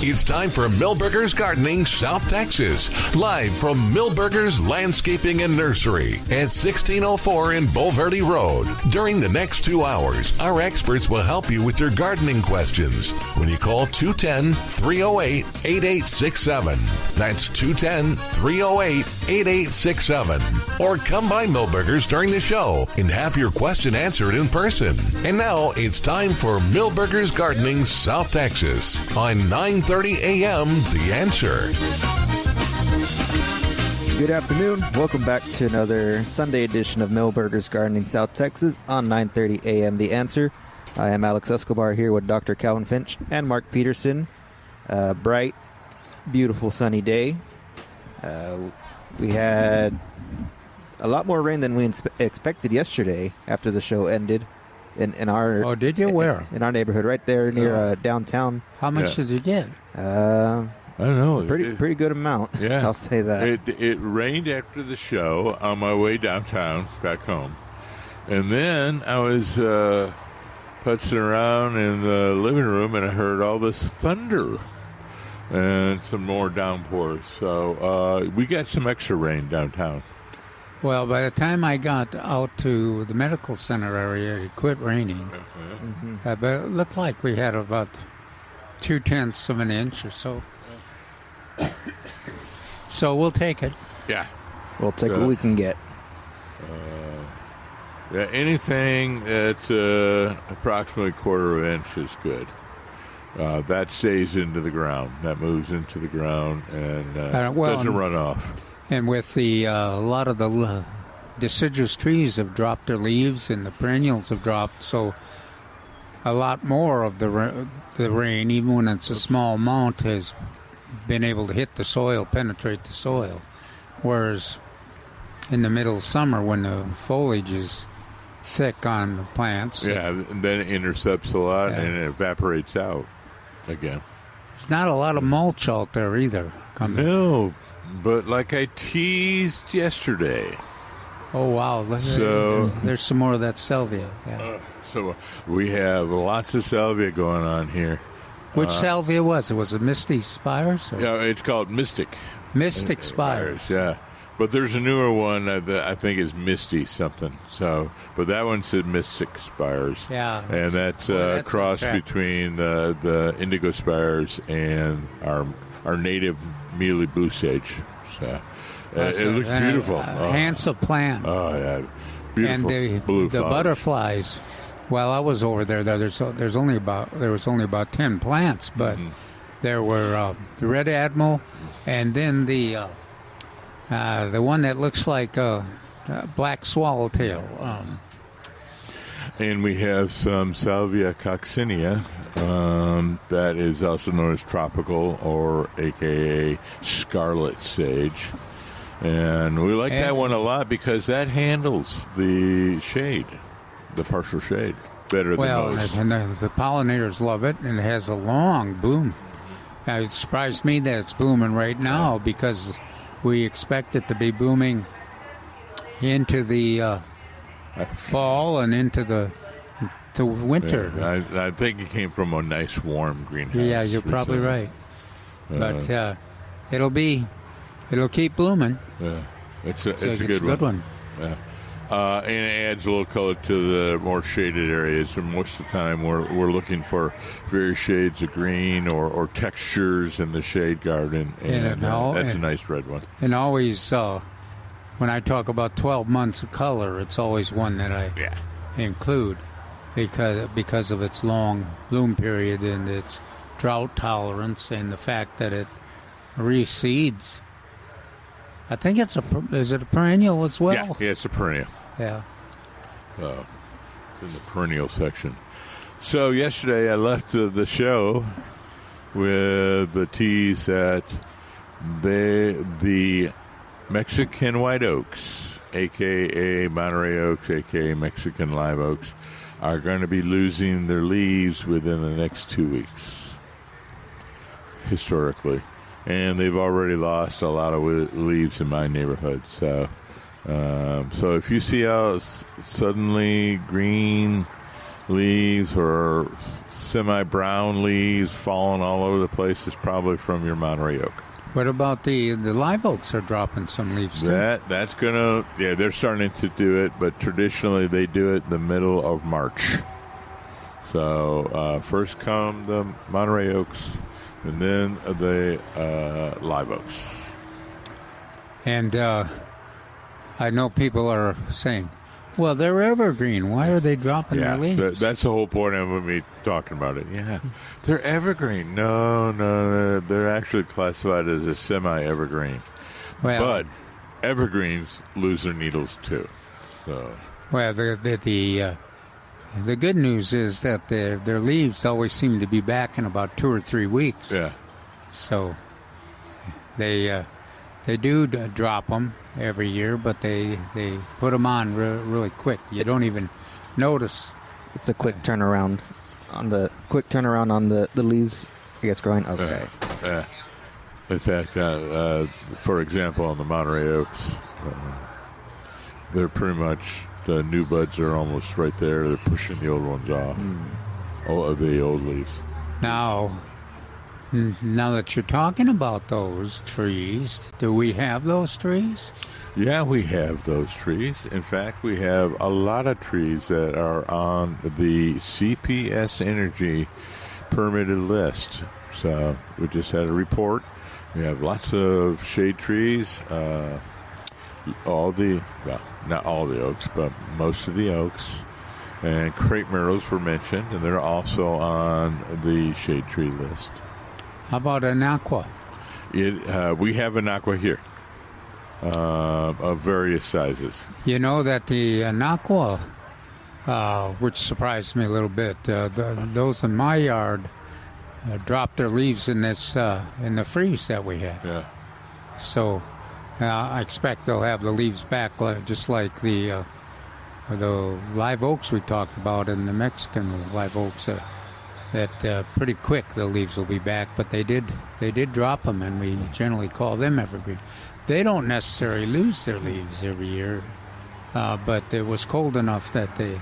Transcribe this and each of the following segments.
It's time for Milberger's Gardening South Texas, live from Milberger's Landscaping and Nursery at 1604 in Bulverde Road. During the next 2 hours, our experts will help you with your gardening questions when you call 210-308-8867. That's 210-308-8867. Or come by Milberger's during the show and have your question answered in person. And now it's time for Milberger's Gardening South Texas on 9:30 a.m. The Answer. Good afternoon. Welcome back to another Sunday edition of Milberger's Gardening South Texas on 9:30 a.m. The Answer. I am Alex Escobar here with Dr. Calvin Finch and Mark Peterson. Bright, beautiful sunny day. We had a lot more rain than we expected yesterday after the show ended. In our Oh, did you? Where? In our neighborhood, right there near downtown. How much did you get? I don't know. Pretty good amount. Yeah, I'll say that. It rained after the show on my way downtown back home, and then I was putzing around in the living room, and I heard all this thunder and some more downpours. So we got some extra rain downtown. Well, by the time I got out to the medical center area, it quit raining. Mm-hmm. But it looked like we had about 0.2 of an inch or so. So we'll take it. Yeah. We'll take what we can get. Yeah, anything that's approximately 1/4 inch is good. That stays into the ground. That moves into the ground and doesn't run off. And with a lot of the deciduous trees have dropped their leaves and the perennials have dropped, so a lot more of the rain, even when it's a small amount, has been able to hit the soil, penetrate the soil. Whereas in the middle of summer, when the foliage is thick on the plants, and then it intercepts a lot and it evaporates out again. There's not a lot of mulch out there either. No. But like I teased yesterday. Oh, wow. So there's some more of that salvia. Yeah. So we have lots of salvia going on here. Which salvia was it? Was it Misty Spires? Or? Yeah, it's called Mystic. Mystic Spires. Yeah. But there's a newer one that I think is Misty something. So, but that one said Mystic Spires. Yeah. And that's a cross between the Indigo Spires and our native Mealy Blue Sage. So it looks beautiful. A handsome plant. Oh yeah, beautiful. And blue the butterflies. Well, I was over there. There was only about 10 plants, but there were the red admiral, and then the one that looks like a black swallowtail. And we have some Salvia coccinea, that is also known as tropical or AKA scarlet sage. And we like that one a lot because that handles the shade, the partial shade, better than most. And the pollinators love it, and it has a long bloom. It surprised me that it's blooming right now because we expect it to be blooming into the fall and into the winter. Yeah, I think it came from a nice warm greenhouse. Yeah, you're probably right. But it'll keep blooming. Yeah, it's a good one. Yeah. And it adds a little color to the more shaded areas. And most of the time, we're looking for various shades of green or textures in the shade garden, and that's a nice red one. And always, when I talk about 12 months of color, it's always one that I include because of its long bloom period and its drought tolerance and the fact that it reseeds. I think is it a perennial as well? Yeah, it's a perennial. Yeah. It's in the perennial section. So yesterday I left the show with the tease that the Mexican white oaks, a.k.a. Monterey oaks, a.k.a. Mexican live oaks, are going to be losing their leaves within the next 2 weeks, historically. And they've already lost a lot of leaves in my neighborhood. So if you see how suddenly green leaves or semi-brown leaves falling all over the place is probably from your Monterey oak. What about the live oaks are dropping some leaves too? That's gonna, they're starting to do it, but traditionally they do it the middle of March. So first come the Monterey oaks, and then the live oaks. And I know people are saying, well, they're evergreen. Why are they dropping their leaves? That's the whole point of me talking about it. Yeah, they're evergreen. No, they're actually classified as a semi-evergreen. Well, but evergreens lose their needles too. So, well, the good news is that their leaves always seem to be back in about 2 or 3 weeks. Yeah. So they do drop them every year, but they put them on really quick. You don't even notice. It's a quick turnaround on the leaves. I guess growing. Okay. In fact, for example, on the Monterey oaks, they're pretty much the new buds are almost right there. They're pushing the old ones off. The old leaves. Now that you're talking about those trees, do we have those trees? Yeah, we have those trees. In fact, we have a lot of trees that are on the CPS Energy permitted list. So we just had a report. We have lots of shade trees. Not all the oaks, but most of the oaks. And crepe myrtles were mentioned, and they're also on the shade tree list. How about an aqua? We have an aqua here of various sizes. You know that the aqua, which surprised me a little bit, those in my yard dropped their leaves in the freeze that we had. Yeah. So I expect they'll have the leaves back, just like the live oaks we talked about, and the Mexican live oaks. That pretty quick the leaves will be back, but they did drop them, and we generally call them evergreen. They don't necessarily lose their leaves every year, but it was cold enough that they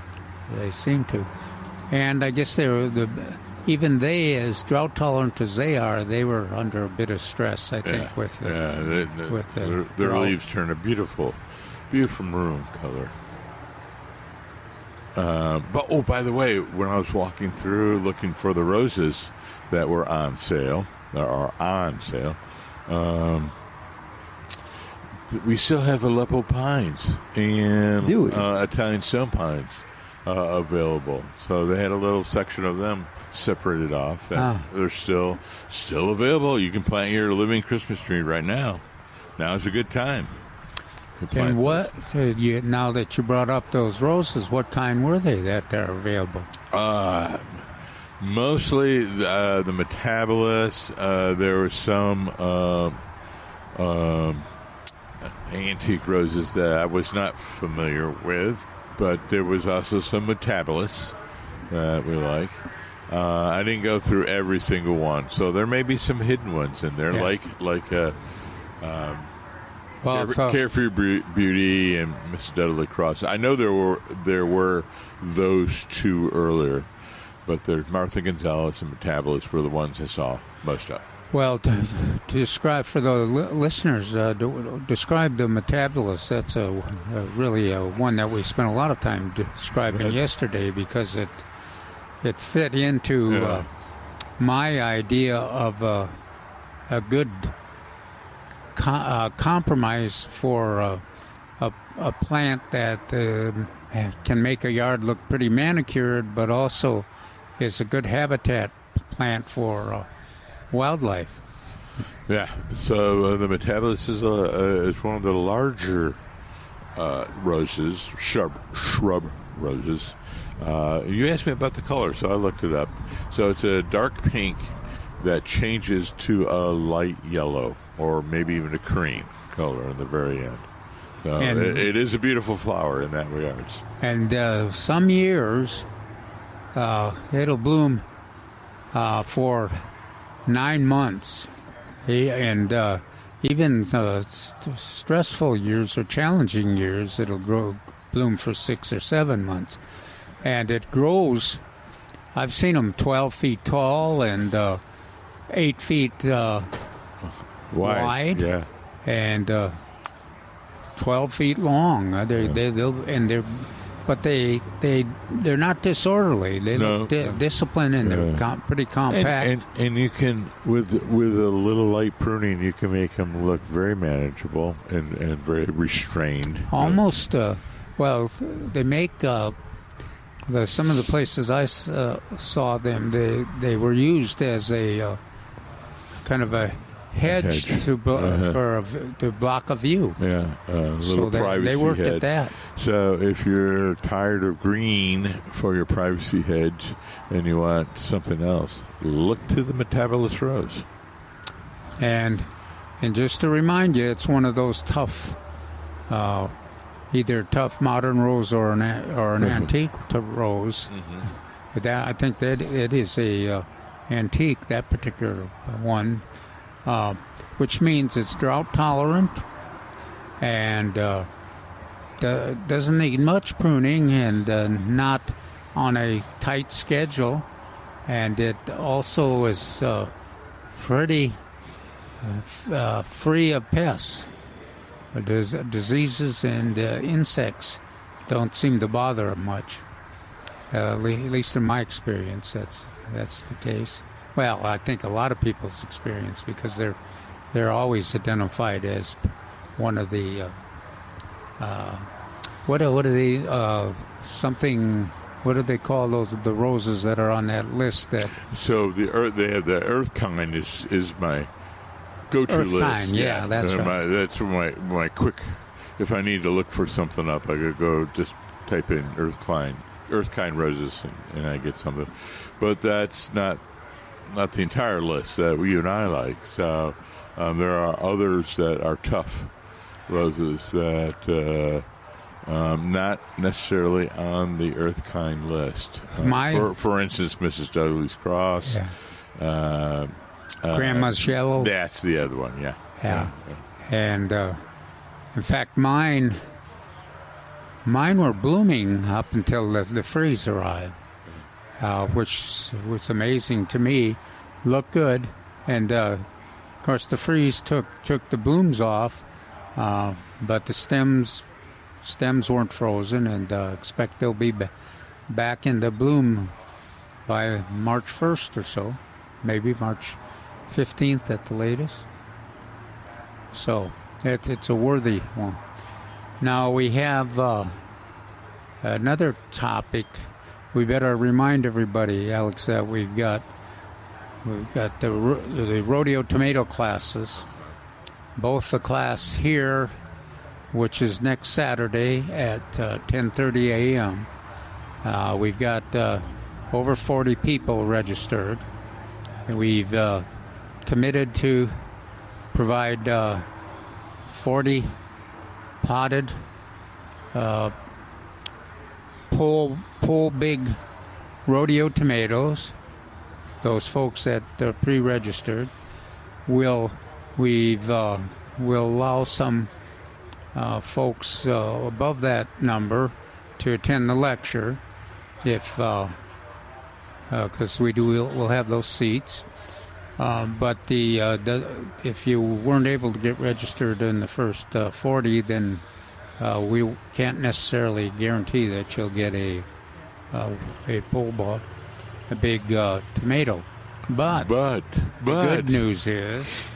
seem to. And I guess even they, as drought tolerant as they are, they were under a bit of stress, I think, with their leaves turn a beautiful maroon color. But by the way, when I was walking through looking for the roses that were on sale, we still have Aleppo pines and Italian stone pines available. So they had a little section of them separated off. And they're still available. You can plant your living Christmas tree right now. Now's a good time. And what, now that you brought up those roses, what kind were they that are available? Mostly the Metabolus. There were some antique roses that I was not familiar with, but there was also some Metabolus that we like. I didn't go through every single one, so there may be some hidden ones in there, like Carefree Beauty and Miss Dudley Cross. I know there were those two earlier, but Martha Gonzalez and Metabolus were the ones I saw most of. Well, to describe for the listeners, describe the Metabolus. That's really one that we spent a lot of time describing yesterday, because it fit into my idea of a good compromise for a plant that can make a yard look pretty manicured, but also is a good habitat plant for wildlife. Yeah, so the Metabolus is one of the larger roses, shrub roses. You asked me about the color, so I looked it up. So it's a dark pink that changes to a light yellow, or maybe even a cream color in the very end. So it is a beautiful flower in that regards. And some years it'll bloom for 9 months, and even stressful years or challenging years, it'll bloom for 6 or 7 months, and it grows I've seen them 12 feet tall and 8 feet wide. Yeah. And 12 feet long. They're not disorderly. They look disciplined, and they're pretty compact. And you can, with a little light pruning, you can make them look very manageable and very restrained. Almost. They make some of the places I saw them. They were used as a kind of a hedge. to block a view. Yeah, a little privacy they worked hedge. at that. So if you're tired of green for your privacy hedge and you want something else, look to the Metabolist rose. And just to remind you, it's one of those tough, either tough modern rose or an antique rose. Mm-hmm. But I think that it is a antique, that particular one. Which means it's drought tolerant and doesn't need much pruning and not on a tight schedule. And it also is pretty free of pests. Diseases and insects don't seem to bother it much. At least in my experience, that's the case. Well, I think a lot of people's experience, because they're always identified as one of the what do they call those, the roses that are on that list? That so the earth kind is my go-to earth list. Kind, yeah, that's right. That's my quick. If I need to look for something up, I could go just type in earth kind roses, and I get something. But that's not the entire list that you and I like. So there are others that are tough roses that not necessarily on the earth kind list. For instance, Mrs. Douglas Cross. Yeah. Grandma's Yellow. That's the other one, yeah. And in fact, mine were blooming up until the freeze arrived. Which was amazing to me, looked good, and of course the freeze took the blooms off, but the stems weren't frozen, and expect they'll be back into bloom by March 1st or so, maybe March 15th at the latest. So it's a worthy one. Now we have another topic. We better remind everybody, Alex, that we've got the rodeo tomato classes. Both the class here, which is next Saturday at 10:30 a.m. We've got over 40 people registered. We've committed to provide 40 potted pull big rodeo tomatoes. Those folks that are pre-registered will allow some folks above that number to attend the lecture, if because we'll have those seats. But if you weren't able to get registered in the first 40, then we can't necessarily guarantee that you'll get a pull ball, a big tomato. But the good news is,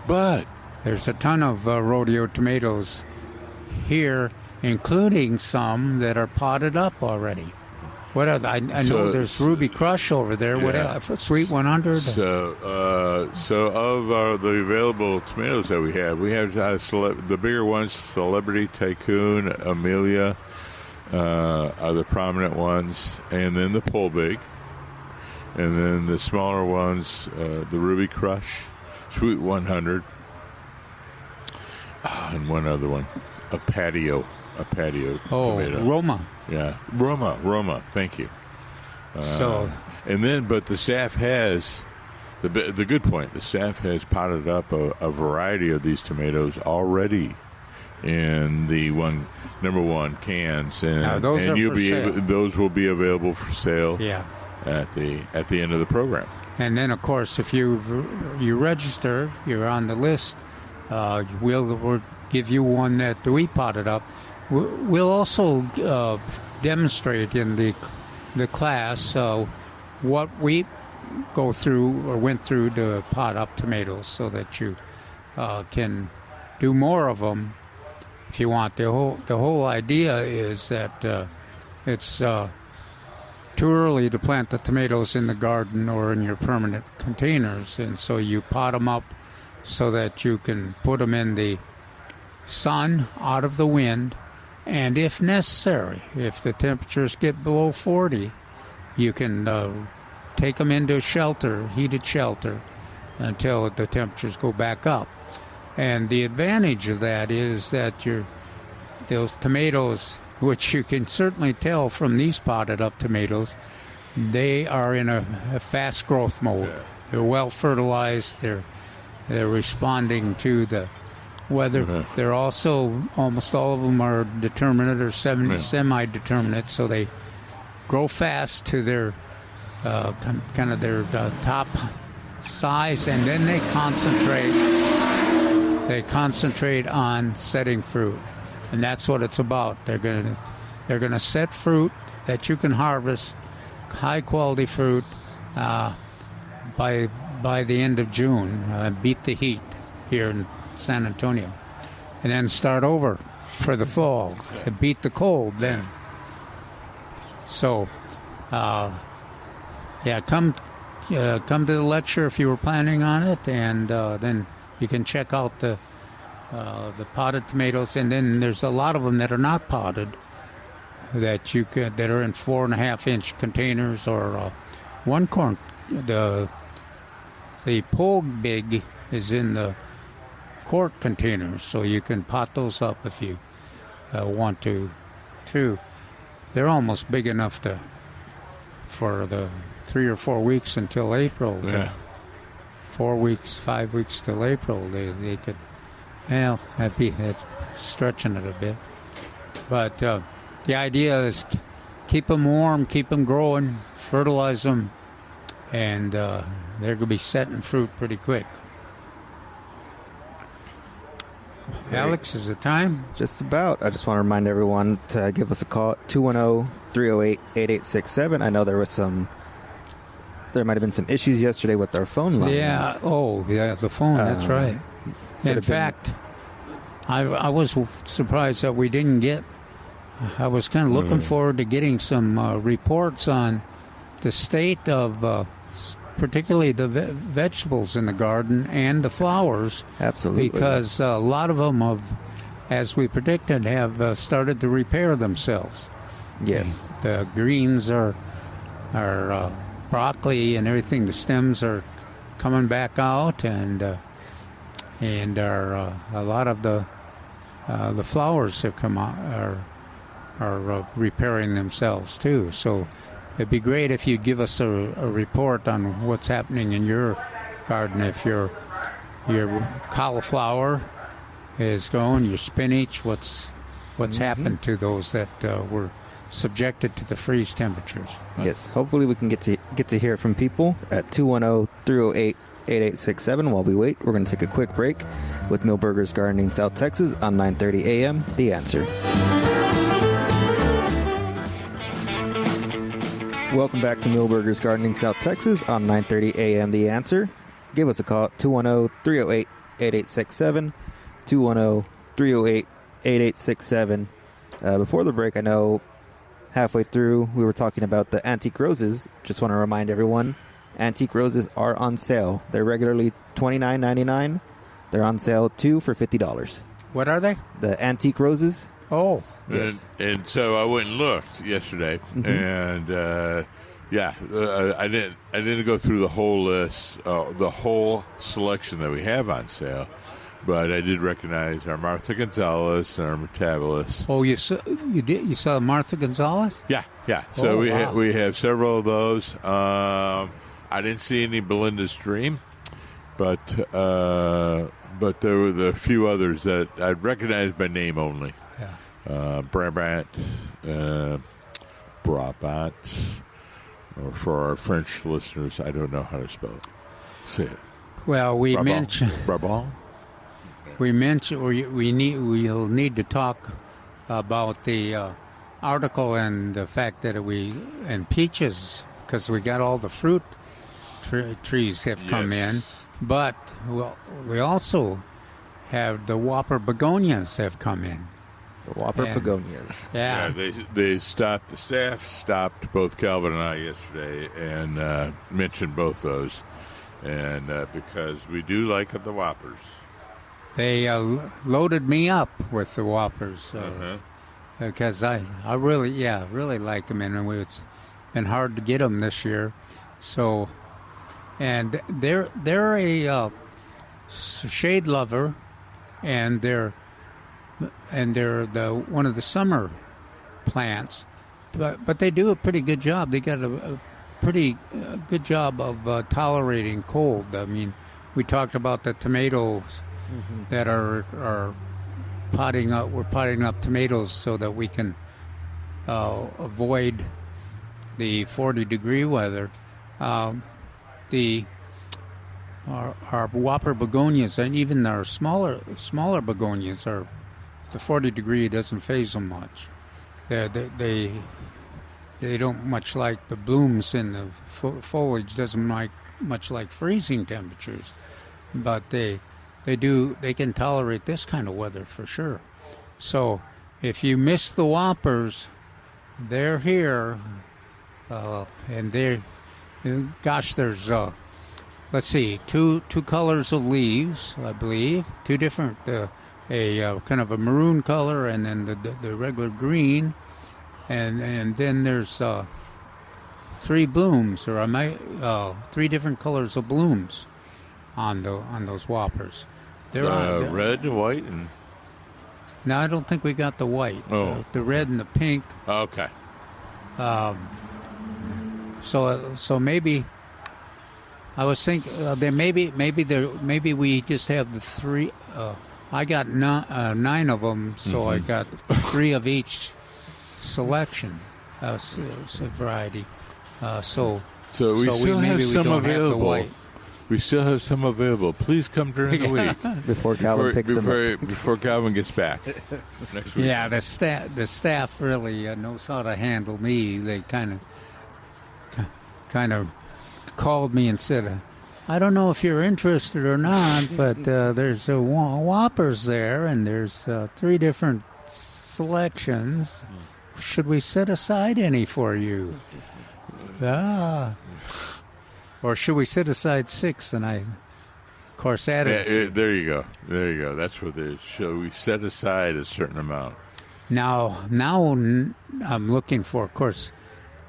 there's a ton of rodeo tomatoes here, including some that are potted up already. What else? I know there's Ruby Crush over there. Yeah. What else? Sweet 100. So of the available tomatoes that we have the bigger ones: Celebrity, Tycoon, Amelia, are the prominent ones, and then the Pull Big, and then the smaller ones, the Ruby Crush, Sweet 100, and one other one, a patio tomato. Roma. Yeah, Roma. Thank you. But the staff has the good point. The staff has potted up a variety of these tomatoes already in the number one cans, and those will be Yeah, at the end of the program. And then, of course, if you register, you're on the list. We'll give you one that we potted up. We'll also demonstrate in the class what we go through or went through to pot up tomatoes, so that you can do more of them if you want. The whole idea is that it's too early to plant the tomatoes in the garden or in your permanent containers, and so you pot them up so that you can put them in the sun, out of the wind, and if necessary, if the temperatures get below 40, you can take them into shelter, heated shelter, until the temperatures go back up. And the advantage of that is that those tomatoes, which you can certainly tell from these potted up tomatoes, they are in a fast growth mode. Yeah. They're well fertilized. They're responding to the weather. Mm-hmm. They're also, almost all of them are determinate or semi-determinate, so they grow fast to their kind of their top size, and then they concentrate on setting fruit, and that's what it's about. They're gonna set fruit that you can harvest, high quality fruit, by the end of June. Beat the heat here in San Antonio, and then start over for the fall. Beat the cold then. So, come to the lecture if you were planning on it, and then you can check out the potted tomatoes. And then there's a lot of them that are not potted that are in 4.5-inch containers, or one corn. The Pog Big is in the quart containers, so you can pot those up if you want to too. They're almost big enough for the 3 or 4 weeks until April. Yeah. 4 weeks, 5 weeks till April. They could, that's stretching it a bit. But the idea is keep them warm, keep them growing, fertilize them, and they're going to be setting fruit pretty quick. Alex, is it time? Just about. I just want to remind everyone to give us a call at 210-308-8867. I know there might have been some issues yesterday with our phone lines. Yeah. Oh, yeah, the phone. That's right. In fact, I was surprised that we didn't get. I was kind of looking forward to getting some reports on the state of particularly the vegetables in the garden and the flowers. Absolutely. Because a lot of them as we predicted, have started to repair themselves. Yes. The greens are broccoli and everything. The stems are coming back out, and are a lot of the flowers have come out are repairing themselves too. So it'd be great if you'd give us a report on what's happening in your garden. If your cauliflower is going, your spinach, what's happened to those that were subjected to the freeze temperatures. Yes, hopefully we can get to hear from people at 210-308-8867. While we wait, we're going to take a quick break with Milberger's Gardening South Texas on 9:30 a.m. The Answer. Welcome back to Milberger's Gardening South Texas on 9:30 a.m. The Answer. Give us a call at 210-308-8867, 210-308-8867. Before the break, I know halfway through we were talking about the antique roses. Just want to remind everyone, antique roses are on sale. They're regularly $29.99. They're on sale, 2 for $50. What are they? The antique roses. Oh. Yes. And so I went and looked yesterday, and I didn't go through the whole list, the whole selection that we have on sale, but I did recognize our Martha Gonzalez and our Metabolus. Oh, you saw Martha Gonzalez? Yeah. So we have several of those. I didn't see any Belinda's Dream, but there were a few others that I recognized by name only. Yeah. Brabant, or for our French listeners, I don't know how to spell it. Say it. Well, we Brabant. mentioned Brabant? we'll need to talk about the article and the fact that and peaches, because we got all the fruit trees have come in, but we also have the Whopper begonias have come in. The Whopper begonias. Yeah. They stopped. The staff stopped both Calvin and I yesterday and mentioned both those, and because we do like the Whoppers. They loaded me up with the Whoppers because I really like them, and it's been hard to get them this year. So, and they're a shade lover, and they're the one of the summer plants, but they do a pretty good job. They got a pretty good job of tolerating cold. I mean, we talked about the tomatoes that are potting up. We're potting up tomatoes so that we can avoid the 40-degree weather. Our Whopper begonias and even our smaller begonias are. The 40-degree doesn't faze them much. They don't much like the blooms in the foliage. Doesn't much like freezing temperatures, but they can tolerate this kind of weather for sure. So if you miss the Whoppers, they're here, and they're there's let's see, two colors of leaves, I believe, two different. A kind of a maroon color, and then the regular green, and then there's three blooms, or three different colors of blooms on those Whoppers. They're red, white, and no, I don't think we got the white. Oh, the red and the pink. Okay. So maybe I was thinking that maybe we just have the three. I got 9 of them, so I got 3 of each selection, variety. So we still have some available. We still have some available. Please come during the week before Calvin picks them up. Before Calvin gets back next week. Yeah, the staff really knows how to handle me. They kind of called me and said, I don't know if you're interested or not, but there's Whoppers there, and there's 3 different selections. Should we set aside any for you? Or should we set aside 6? And I, of course, added. There you go. That's what they show. We set aside a certain amount. Now I'm looking for, of course,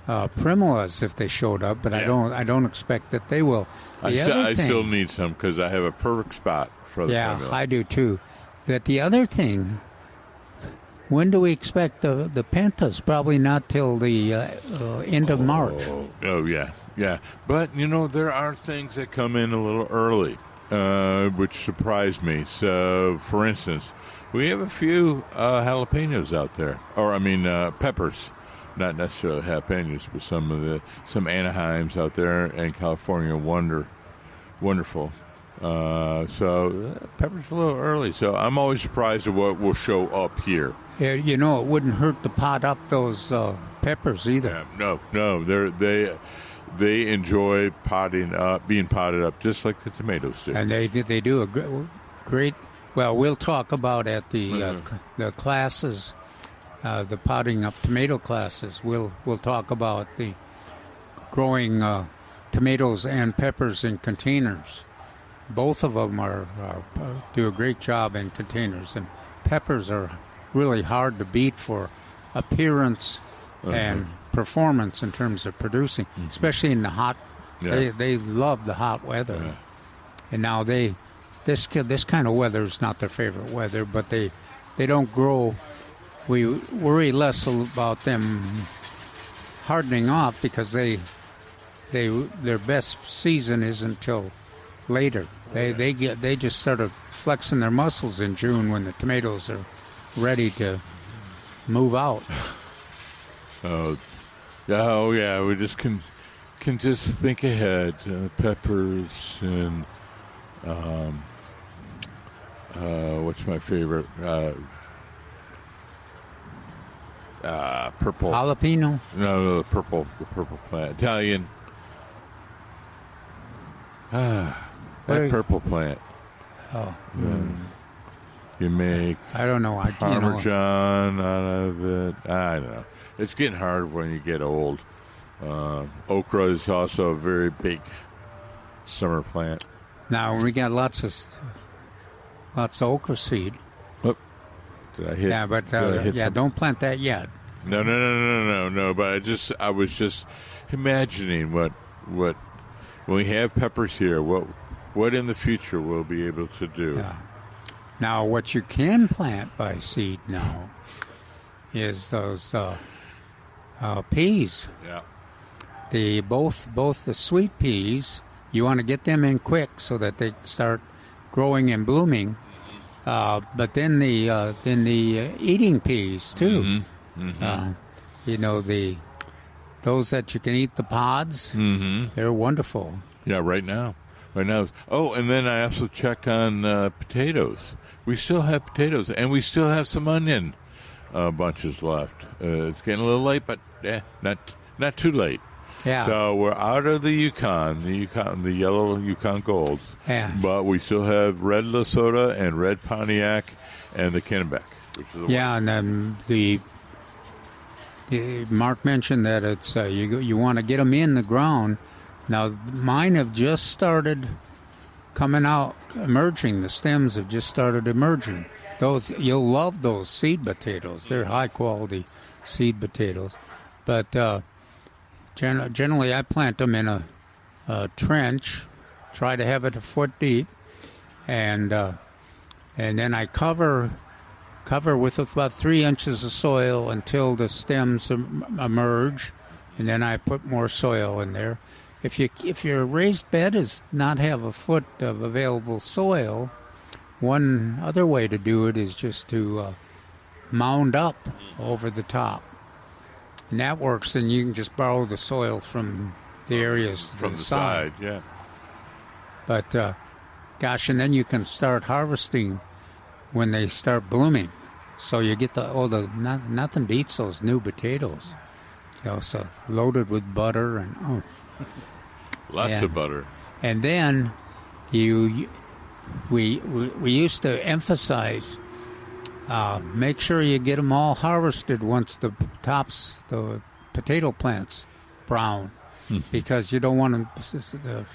primulas if they showed up, but I don't expect that they will. I still need some because I have a perfect spot for the primula. I do too. That the other thing, when do we expect the pentas? Probably not till the end of March. Oh yeah. But there are things that come in a little early, which surprised me. So, for instance, we have a few jalapenos out there, or peppers. Not necessarily jalapenos, but some Anaheims out there, and California wonderful. So pepper's a little early. So I'm always surprised at what will show up here. Yeah, it wouldn't hurt to pot up those peppers either. Yeah, no, they enjoy being potted up, just like the tomatoes do. And they do a great. Well, we'll talk about at the classes. The potting up tomato classes. We'll talk about the growing tomatoes and peppers in containers. Both of them do a great job in containers, and peppers are really hard to beat for appearance and performance in terms of producing, especially in the hot. Yeah. They love the hot weather, and now this kind of weather is not their favorite weather, but they don't grow. We worry less about them hardening off because their best season isn't until later. They just start flexing their muscles in June when the tomatoes are ready to move out. Oh yeah, we just can just think ahead. Peppers and what's my favorite? Purple. Jalapeno. No, the purple plant. Italian. That purple plant. Oh. You make I don't know. Parmesan out of it. I don't know. It's getting hard when you get old. Okra is also a very big summer plant. Now we got lots of okra seed. Oh, did I hit? Yeah, but don't plant that yet. No. But I was just imagining what when we have peppers here, what in the future we'll be able to do. Yeah. Now, what you can plant by seed now is those peas. Yeah. Both the sweet peas, you want to get them in quick so that they start growing and blooming. But then the eating peas too. Those that you can eat the pods. They're wonderful. Yeah, right now. Oh, and then I also checked on potatoes. We still have potatoes, and we still have some onion bunches left. It's getting a little late, but not too late. Yeah. So we're out of the the yellow Yukon Golds. Yeah. But we still have red Lesotho and red Pontiac and the Kennebec. Which is and then Mark mentioned that it's you want to get them in the ground. Now mine have just started coming out, emerging. The stems have just started emerging. You'll love those seed potatoes. They're high quality seed potatoes, but. Generally, I plant them in a trench, try to have it a foot deep, and then I cover with about 3 inches of soil until the stems emerge, and then I put more soil in there. If your raised bed does not have a foot of available soil, one other way to do it is just to mound up over the top. And that works, and you can just borrow the soil from the areas from the side. Yeah. But, and then you can start harvesting when they start blooming. So you get nothing beats those new potatoes. So loaded with butter and lots of butter. And then we used to emphasize. Make sure you get them all harvested once the potato plants brown, because you don't want the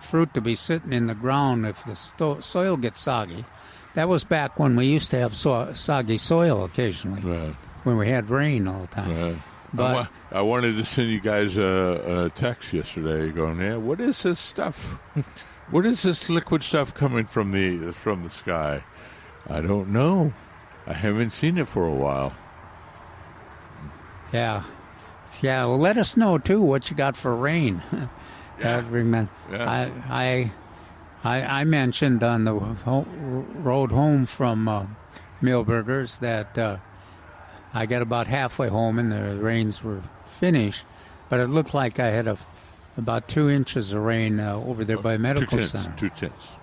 fruit to be sitting in the ground if the soil gets soggy. That was back when we used to have soggy soil occasionally, right, when we had rain all the time. Right. But I wanted to send you guys a text yesterday going, yeah, what is this stuff? What is this liquid stuff coming from the sky? I don't know. I haven't seen it for a while. Yeah. Well, let us know too what you got for rain. I mentioned on the road home from Millburgers that I got about halfway home and the rains were finished, but it looked like I had about 2 inches of rain over there by Medical Center. 2 tenths.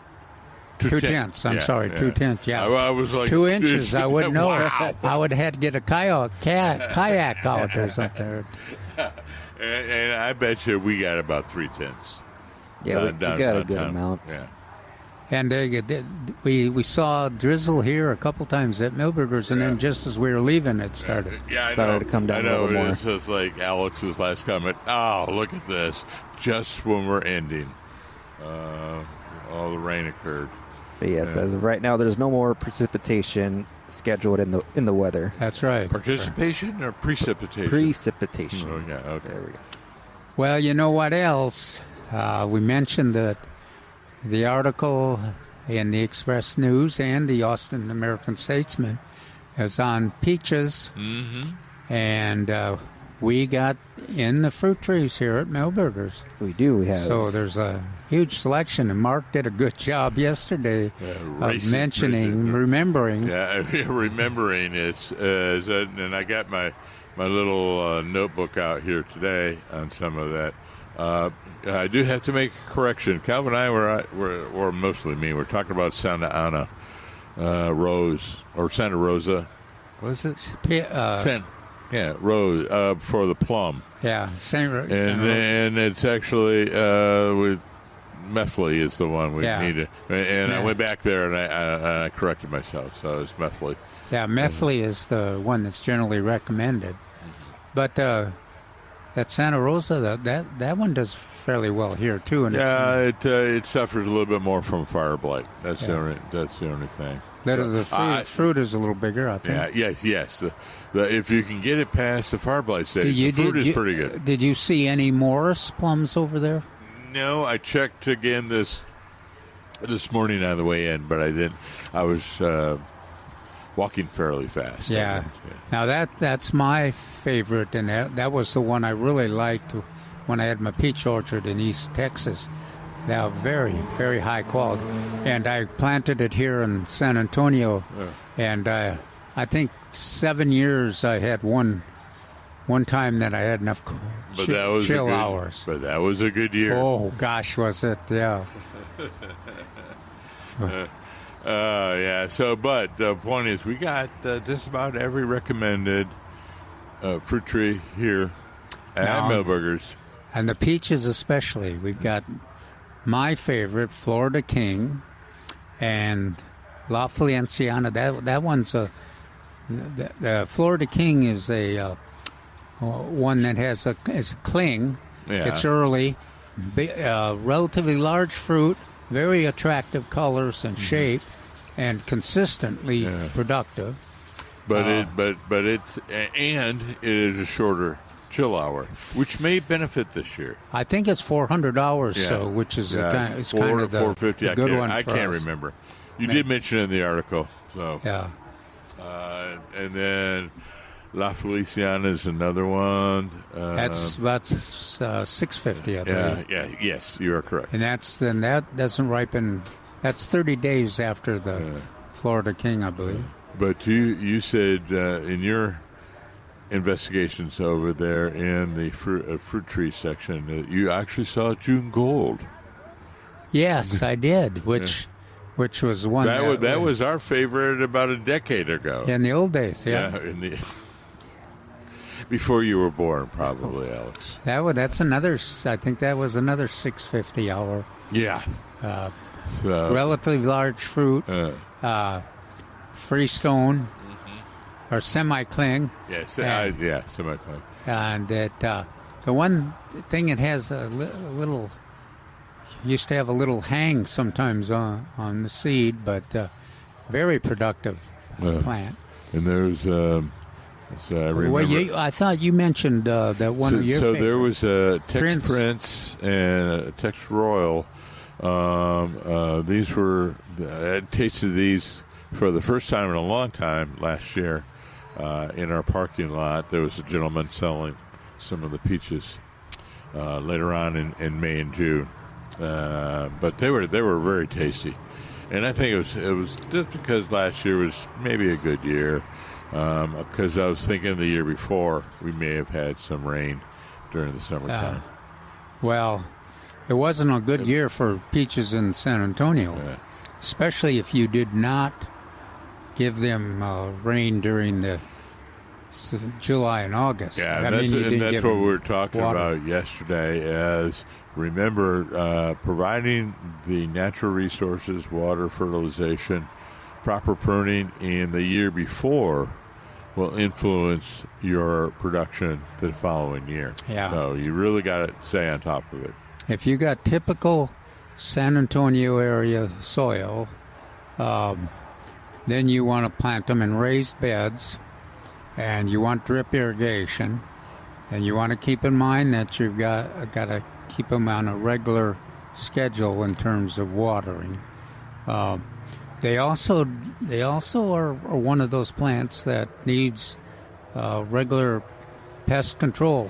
2 tenths. I'm sorry, 2 tenths. Yeah, I was like 2 inches. I wouldn't know. Wow. I would have had to get a kayak out or something. And I bet you we got about 3 tenths. Yeah, we got a good amount. Yeah. And we saw drizzle here a couple times at Millburgers, and then just as we were leaving, it started. Yeah, I started to come down a little more. It's just like Alex's last comment. Oh, look at this! Just when we're ending, all the rain occurred. But yes, as of right now, there's no more precipitation scheduled in the weather. That's right. Participation or precipitation? Precipitation. Oh, yeah, okay. There we go. Well, you know what else? We mentioned that the article in the Express News and the Austin American-Statesman is on peaches, and we got in the fruit trees here at Millburgers. We do. We have. So there's a huge selection, and Mark did a good job yesterday of remembering. Yeah, remembering it. And I got my little notebook out here today on some of that. I do have to make a correction. Calvin and I or mostly me, we're talking about Santa Ana Rose or Santa Rosa. What is it? Rose for the plum. Yeah, Santa Rosa. And it's actually with Methley is the one we needed. And I went back there and I corrected myself. So it's Methley. Yeah, Methley is the one that's generally recommended. But that Santa Rosa, that one does fairly well here too. And it suffers a little bit more from fire blight. That's the only thing. The fruit is a little bigger, I think. Yeah, yes. If you can get it past the fire blight stage, the fruit is pretty good. Did you see any Morris plums over there? No, I checked again this morning on the way in, but I didn't. I was walking fairly fast. Yeah. Now that's my favorite, and that was the one I really liked when I had my peach orchard in East Texas. They are very, very high quality. And I planted it here in San Antonio, and I think 7 years I had one time that I had enough chill hours. But that was a good year. Oh, gosh, was it? Yeah. So, but the point is, we got just about every recommended fruit tree here at Milberger's. And the peaches especially. We've got my favorite, Florida King, and La Feliciana. That one's the Florida King is a one that has a cling. Yeah. It's early, relatively large fruit, very attractive colors and shape, and consistently productive. But it is a shorter chill hour, which may benefit this year. I think it's 400 hours, which is it's kind of the 450. good one. I can't remember. You did mention it in the article, so yeah. And then La Feliciana is another one. That's about 650, I believe. Yes, you are correct. And that doesn't ripen. That's 30 days after the Florida King, I believe. But you said in your investigations over there in the fruit tree section that you actually saw June Gold. Yes, I did. Which was one that was our favorite about a decade ago. In the old days, yeah. Before you were born, probably, Alex. That's another. I think that was another 650 hour. Yeah. Relatively large fruit, freestone, or semi-cling. Semi-cling. And the one thing it has a little. Used to have a little hang sometimes on the seed, but very productive plant. And there's, I remember. I thought you mentioned that one of your. So there was a Tex Prince and a Tex Royal. These were I tasted these for the first time in a long time last year in our parking lot. There was a gentleman selling some of the peaches later on in May and June. But they were very tasty, and I think it was just because last year was maybe a good year. Because I was thinking the year before we may have had some rain during the summertime. Well, it wasn't a good year for peaches in San Antonio, especially if you did not give them rain during the July and August. Yeah, that's what we were talking about yesterday. As remember, providing the natural resources, water, fertilization, proper pruning in the year before will influence your production the following year. Yeah. So you really got to stay on top of it. If you got typical San Antonio area soil, then you want to plant them in raised beds, and you want drip irrigation, and you want to keep in mind that you've got to keep them on a regular schedule in terms of watering. They also are one of those plants that needs regular pest control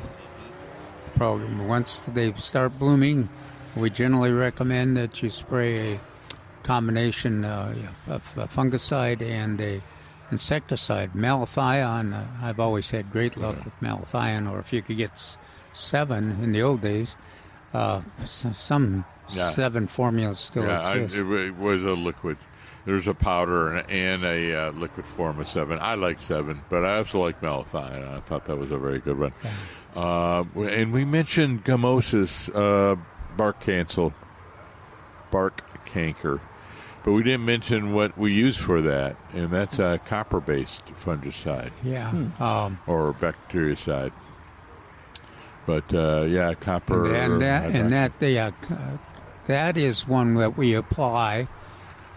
program. Once they start blooming, we generally recommend that you spray a combination of a fungicide and a insecticide. Malathion, I've always had great luck with malathion, or if you could get 7 in the old days. some 7 formulas still exist. It was a liquid. There's a powder and a liquid form of 7. I like 7, but I also like malathion. I thought that was a very good one. Yeah. And we mentioned gummosis, bark canker, but we didn't mention what we use for that, and that's a copper-based fungicide. Yeah. Or bactericide. But copper. That is one that we apply.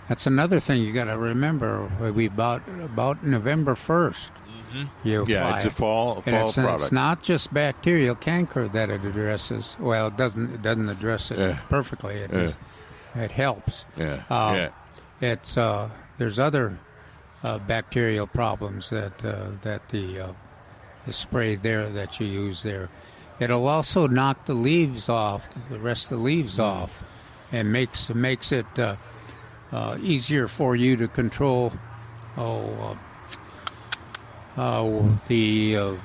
That's another thing you got to remember. We about November 1st. You apply. Yeah, it's a fall product. It's not just bacterial canker that it addresses. Well, it doesn't address it perfectly. It helps. It's there's other bacterial problems that the spray there that you use there. It'll also knock the leaves off, the rest of the leaves off, and makes it easier for you to control the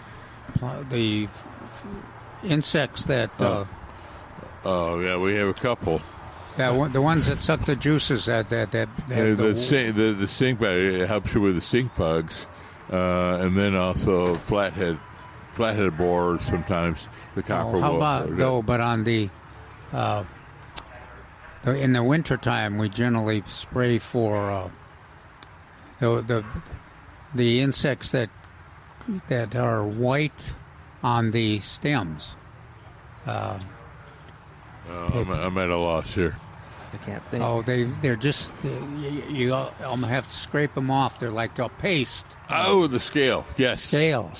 insects that. We have a couple. The ones that suck the juices the stink bug. It helps you with the stink bugs, and then also flathead borers. Sometimes the copper. How about though? But on the in the wintertime, we generally spray for the insects that are white on the stems. I'm at a loss here. I can't think. Oh, they're just you almost have to scrape them off. They're like a paste. Oh, the scale. Yes. Scale.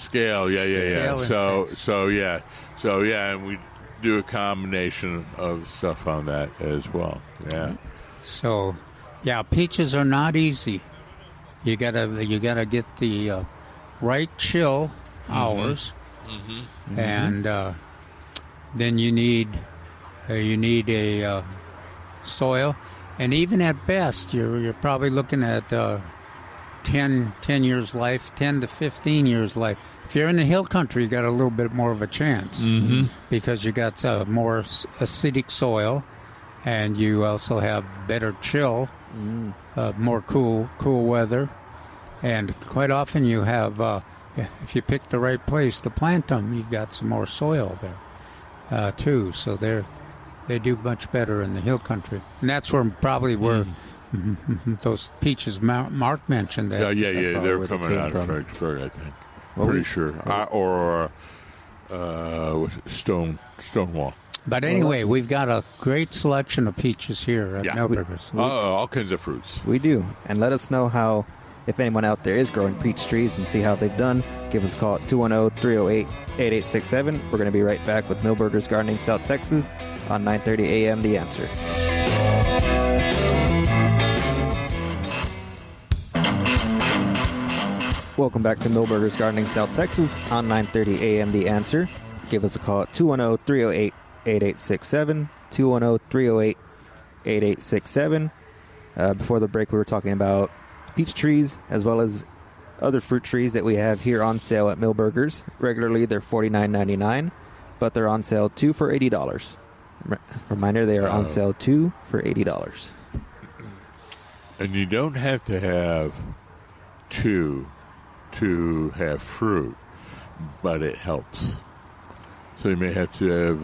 Yeah. Scale So and we do a combination of stuff on that as well. Yeah. So, peaches are not easy. You gotta get the right chill hours, and then you need a soil, and even at best, you're probably looking at 10 years life, 10 to 15 years life. If you're in the hill country, you got a little bit more of a chance because you got more acidic soil, and you also have better chill, more cool weather, and quite often you have, if you pick the right place to plant them, you've got some more soil there too. So they do much better in the hill country, and that's where those peaches Mark mentioned. That they're coming out of Fredericksburg, I think. Pretty sure, or Stonewall. But anyway, we've got a great selection of peaches here at Milberger's. All kinds of fruits. We do, and let us know if anyone out there is growing peach trees and see how they've done. Give us a call at 210-308-8867. We're going to be right back with Milberger's Gardening South Texas on 9:30 a.m. The Answer. Welcome back to Milberger's Gardening South Texas on 9:30 a.m. The Answer. Give us a call at 210-308-8867. 210-308-8867. Before the break, we were talking about peach trees as well as other fruit trees that we have here on sale at Milberger's. Regularly, they're $49.99, but they're on sale 2 for $80. Reminder, they are on sale 2 for $80. And you don't have to have 2 to have fruit, but it helps. So you may have to have,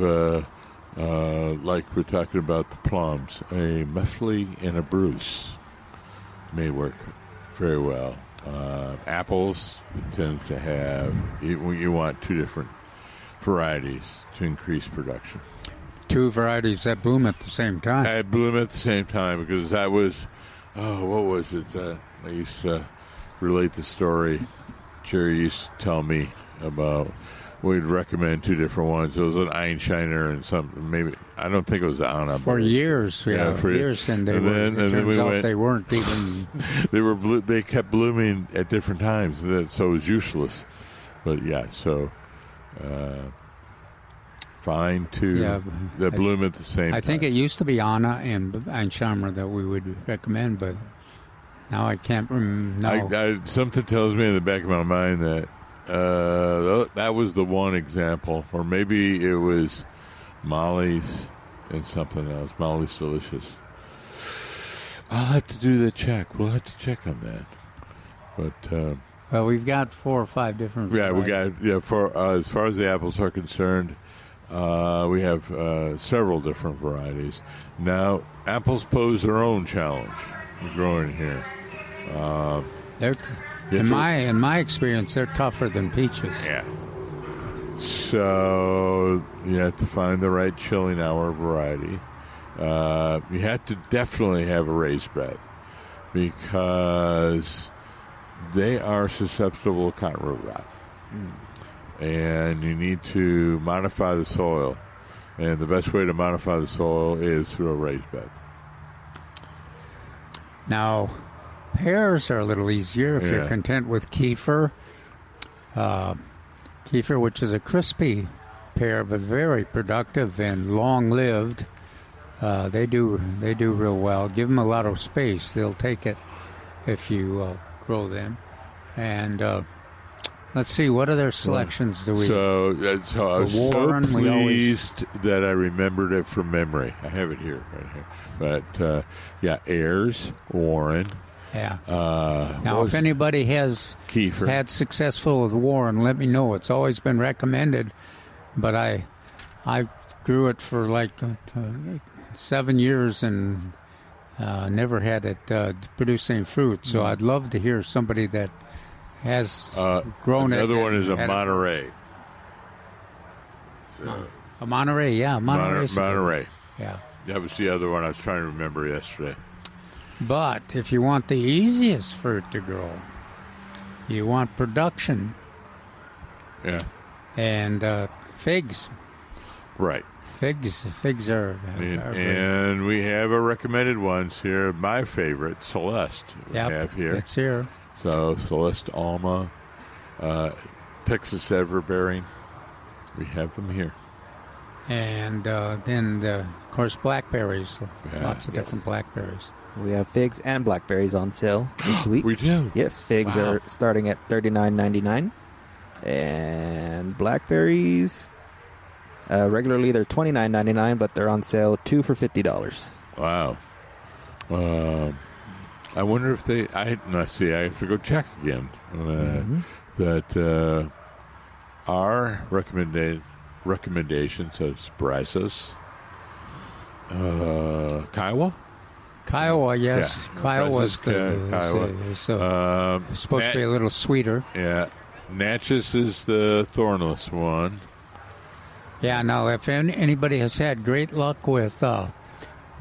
like we're talking about the plums, a muffley and a Bruce may work very well. Apples tend to have, you want 2 different varieties to increase production. 2 varieties that bloom at the same time. I bloom at the same time because that was, what was it? I used to relate the story. Jerry used to tell me about, we'd recommend 2 different ones. It was an Einsteiner and some, maybe, I don't think it was the Anna. For years, years, and it turns out they weren't even. They kept blooming at different times, so it was useless. But find 2 that bloom at the same time. I think it used to be Anna and Einsheimer that we would recommend, but now I can't remember. Something tells me in the back of my mind that that was the one example, or maybe it was Molly's, and something else. Molly's Delicious. I'll have to do the check. We'll have to check on that. But well, we've got 4 or 5 different. yeah, we varieties. got for as far as the apples are concerned, we have several different varieties. Now, apples pose their own challenge growing here. They're in my experience, they're tougher than peaches. Yeah. So you have to find the right chilling hour variety. You have to definitely have a raised bed because they are susceptible to cotton root rot. And you need to modify the soil. And the best way to modify the soil is through a raised bed. Now, pears are a little easier if you're content with kefir. Kefir, which is a crispy pear, but very productive and long-lived. They do real well. Give them a lot of space; they'll take it if you grow them. And let's see, what other selections do we? So I was Warren, so pleased that I remembered it from memory. I have it here, right here. But Ayers, Warren. Yeah. Now, if anybody has kefir had successful with Warren, let me know. It's always been recommended, but I grew it for like 7 years and never had it produce any fruit. So I'd love to hear somebody that has grown it. Another one is a Monterey. A Monterey, yeah. Monterey. Yeah. That was the other one I was trying to remember yesterday. But if you want the easiest fruit to grow, you want production. Yeah. And figs. Right. Figs are and we have our recommended ones here. My favorite, Celeste, we have here. It's here. So Celeste Alma, Texas Everbearing, we have them here. And then, of course, blackberries. Lots of different blackberries. We have figs and blackberries on sale this week. We do? Yes, figs are starting at $39.99. And blackberries, regularly they're $29.99, but they're on sale 2 for $50. Wow. I wonder if I have to go check again. That our recommendations of Brazos, Kiowa? Kiowa, yes. Yeah. Kiowa's Kiowa. supposed to be a little sweeter. Yeah. Natchez is the thornless one. Yeah, now, if anybody has had great luck with the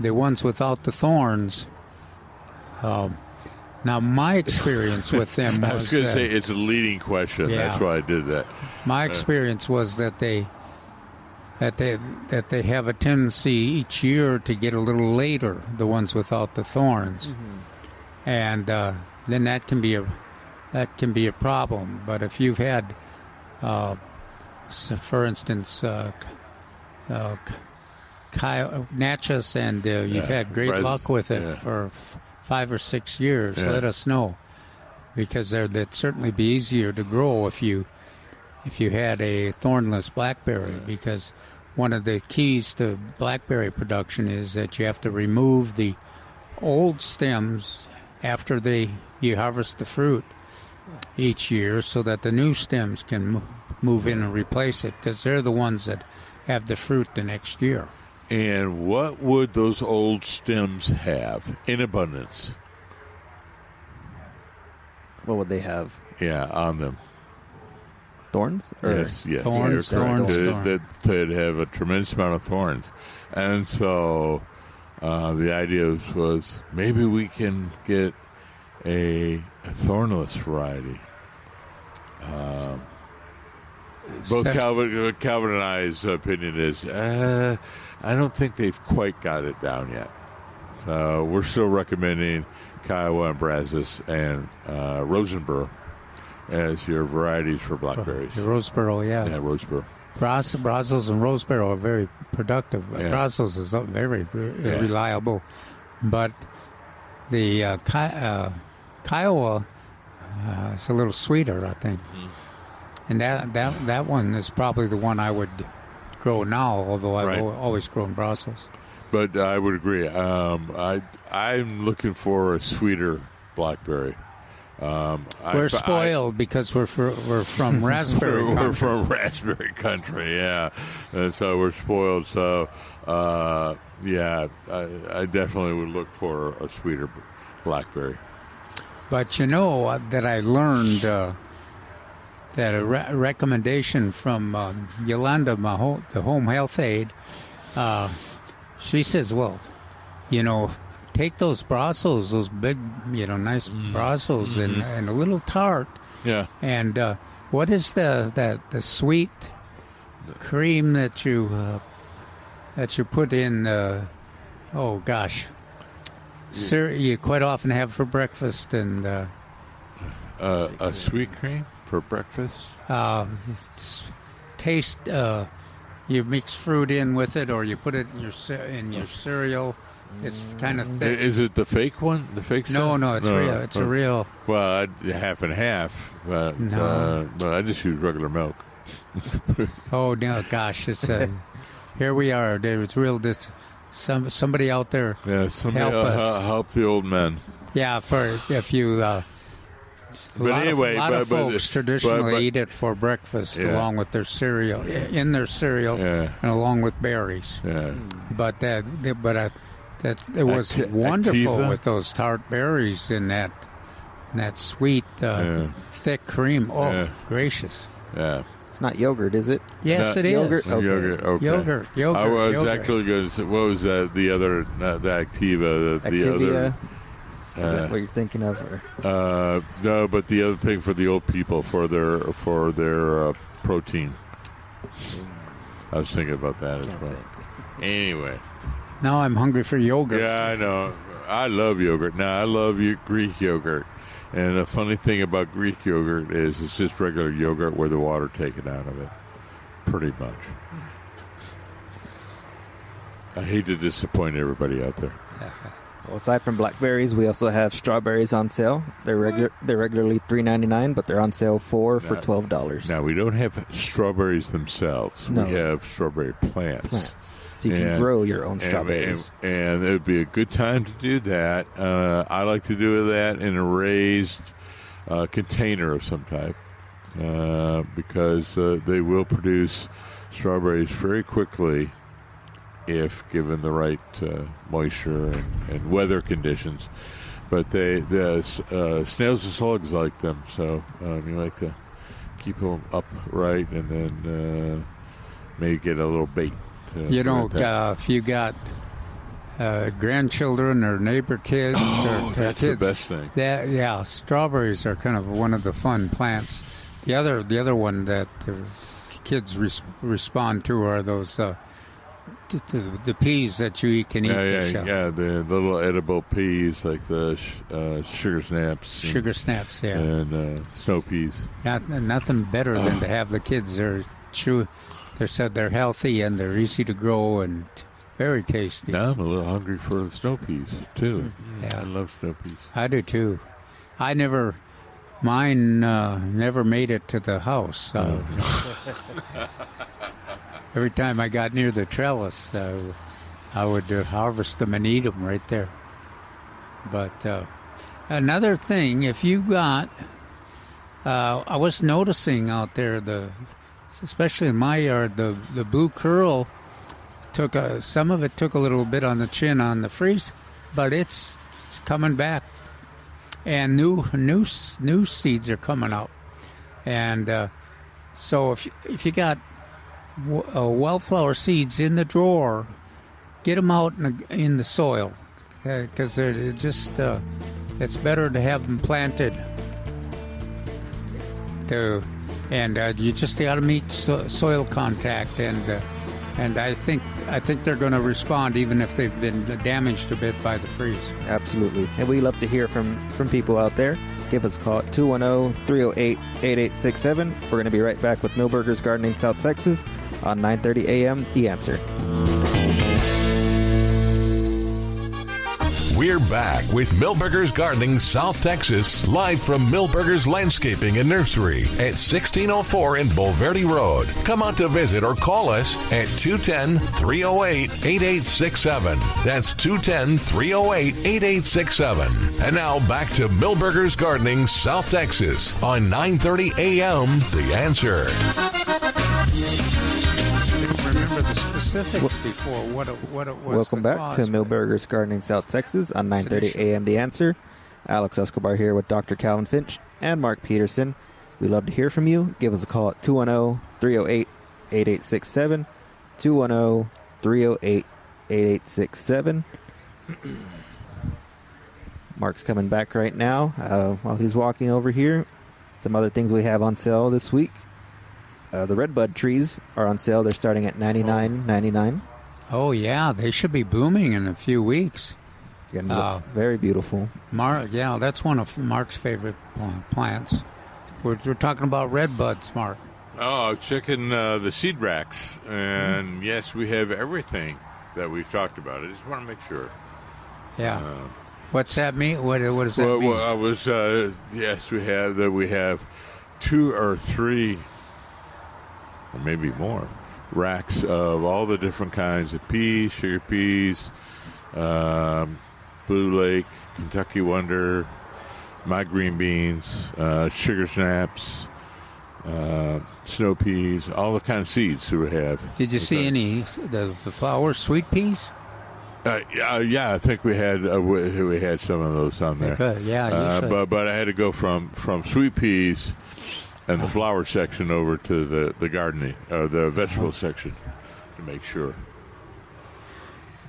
ones without the thorns, now my experience with them was... I was going to say, it's a leading question. Yeah. That's why I did that. My experience was that they have a tendency each year to get a little later, the ones without the thorns, and then that can be a problem. But if you've had, for instance, Natchez, and you've had great luck with it for 5 or 6 years, let us know, because that'd certainly be easier to grow if you had a thornless blackberry, because one of the keys to blackberry production is that you have to remove the old stems after you harvest the fruit each year, so that the new stems can move in and replace it, because they're the ones that have the fruit the next year. And what would those old stems have in abundance? What would they have? Yeah, on them. Thorns? Yes. Thorns. They'd have a tremendous amount of thorns. And so the idea was maybe we can get a thornless variety. Both Calvin and I's opinion is, I don't think they've quite got it down yet. So we're still recommending Kiowa and Brazos and Rosenboro as your varieties for blackberries. Roseboro, yeah. Yeah, Roseboro. Brazos and Roseboro are very productive. Yeah. Brazos is very reliable. But the Kiowa is a little sweeter, I think. And that one is probably the one I would grow now, although I've Right. always grown Brussels. But I would agree. I'm looking for a sweeter blackberry. We're spoiled because we're from raspberry country. We're from raspberry country, yeah. And so we're spoiled. So, yeah, I definitely would look for a sweeter blackberry. But you know that I learned that a recommendation from Yolanda, the home health aide, she says, well, you know, take those Brussels, those big, you know, nice Brussels, and a little tart. Yeah. And what is the sweet cream that you put in? Oh gosh, you quite often have for breakfast, and a sweet cream for breakfast. Taste. You mix fruit in with it, or you put it in your cereal. It's kind of thick. Is it the fake one? The fake stuff? No, it's real. It's a real. Well, half and half, but I just use regular milk. Oh no, gosh! It's here we are. It's real. Somebody out there. Yeah, somebody help us. Help the old men. Yeah, for if you. But anyway, a lot of folks traditionally eat it for breakfast along with their cereal, in their cereal, and along with berries. Yeah. But it was wonderful Activa? with those tart berries and that sweet, thick cream. Oh, gracious! Yeah. It's not yogurt, is it? Yes, it is. Yogurt? Okay. Yogurt. I was actually going to say, what was that? The other, not the Activa, the other. Is that what you're thinking of? Or? No, but the other thing for the old people for their protein. I was thinking about that as well. Anyway, now I'm hungry for yogurt. Yeah, I know. I love yogurt. Now I love Greek yogurt, and the funny thing about Greek yogurt is it's just regular yogurt with the water taken out of it, pretty much. I hate to disappoint everybody out there. Well, aside from blackberries, we also have strawberries on sale. They're regularly $3.99, but they're on sale for $12. Now, we don't have strawberries themselves. No. We have strawberry plants. So you can grow your own strawberries. And it would be a good time to do that. I like to do that in a raised container of some type because they will produce strawberries very quickly if given the right moisture and weather conditions. But the snails and slugs like them, so you like to keep them upright and then maybe get a little bait. If you got grandchildren or neighbor kids, that's kids, the best thing. Strawberries are kind of one of the fun plants. The other one that kids respond to are those. The peas that you can eat. The little edible peas like the sugar snaps. And snow peas. Nothing better than to have the kids there chew. They said they're healthy and they're easy to grow and very tasty. Now I'm a little hungry for the snow peas too. Yeah. I love snow peas. I do too. Mine never made it to the house. Every time I got near the trellis, I would harvest them and eat them right there. But another thing, if you got, I was noticing out there, especially in my yard, the blue curl some of it took a little bit on the chin on the freeze, but it's coming back, and new seeds are coming up, and so if you got wildflower seeds in the drawer, get them out in the soil because they're just it's better to have them planted and you just got to meet soil contact and I think they're going to respond even if they've been damaged a bit by the freeze. Absolutely. And we love to hear from people out there. Give us a call at 210-308-8867. We're going to be right back with Millburgers Gardening South Texas on 9:30 a.m. The Answer. We're back with Millburgers Gardening South Texas, live from Millburgers Landscaping and Nursery at 1604 in Bulverde Road. Come out to visit or call us at 210-308-8867. That's 210-308-8867. And now back to Millburgers Gardening South Texas on 930 AM The Answer. Remember the specifics before what it was. Welcome back to Millburgers Gardening South Texas on 930 AM The Answer. Alex Escobar here with Dr. Calvin Finch and Mark Peterson. We'd love to hear from you. Give us a call at 210-308-8867. 210-308-8867. Mark's coming back right now while he's walking over here. Some other things we have on sale this week. The redbud trees are on sale. They're starting at $99.99. Oh, yeah. They should be blooming in a few weeks. It's going to look very beautiful. Yeah, that's one of Mark's favorite plants. We're talking about redbuds, Mark. Oh, checking the seed racks. And yes, we have everything that we've talked about. I just want to make sure. Yeah. What's that mean? What does that mean? Well, I was, yes, we have 2 or 3, or maybe more, racks of all the different kinds of peas, sugar peas, Blue Lake, Kentucky Wonder, my green beans, sugar snaps, snow peas, all the kind of seeds that we have. Did you see any the flowers, sweet peas? Yeah, I think we had some of those on there. Good. Yeah, but I had to go from sweet peas and the flower section over to the gardening, the vegetable section, to make sure.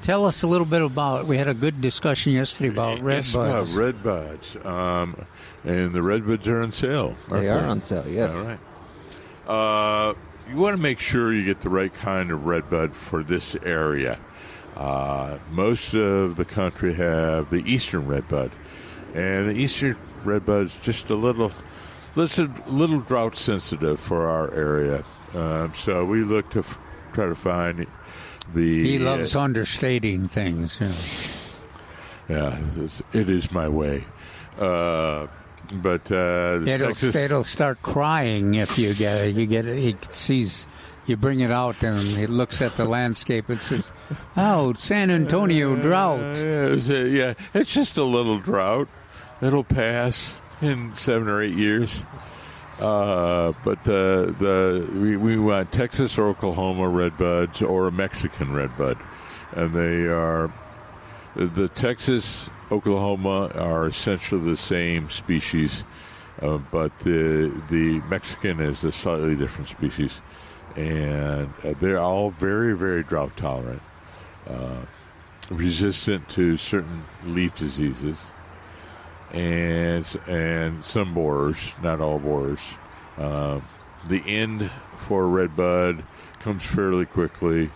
Tell us a little bit about. We had a good discussion yesterday about redbuds. Yes, redbuds, and the redbuds are on sale. They are on sale. Yes. All right. You want to make sure you get the right kind of redbud for this area. Most of the country have the eastern redbud, and the eastern redbud is just a little drought sensitive for our area. So we look to try to find the. He loves understating things. Yeah, it is my way. But it'll start crying if you get it. He sees. You bring it out and it looks at the landscape and says, "Oh, San Antonio drought." Yeah, it's just a little drought. It'll pass in 7 or 8 years. But we want Texas or Oklahoma redbuds or a Mexican redbud, and they are the Texas, Oklahoma are essentially the same species, but the Mexican is a slightly different species. And they're all very, very drought tolerant, resistant to certain leaf diseases, and some borers, not all borers. The end for redbud comes fairly quickly.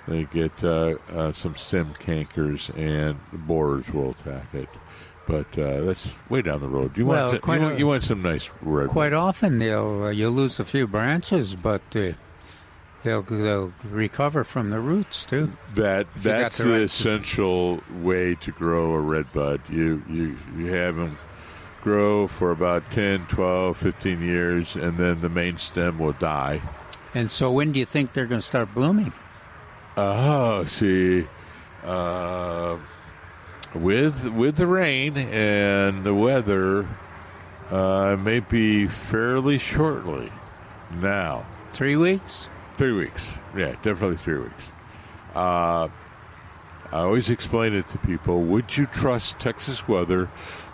They get some stem cankers, and the borers will attack it. But that's way down the road. You want some nice redbud. Quite often you'll lose a few branches, but they'll recover from the roots too. That's the essential way to grow a redbud. You have them grow for about 10, 12, 15 years, and then the main stem will die. And so when do you think they're going to start blooming? With the rain and the weather, maybe fairly shortly now. 3 weeks? 3 weeks. Yeah, definitely 3 weeks. I always explain it to people. Would you trust Texas weather,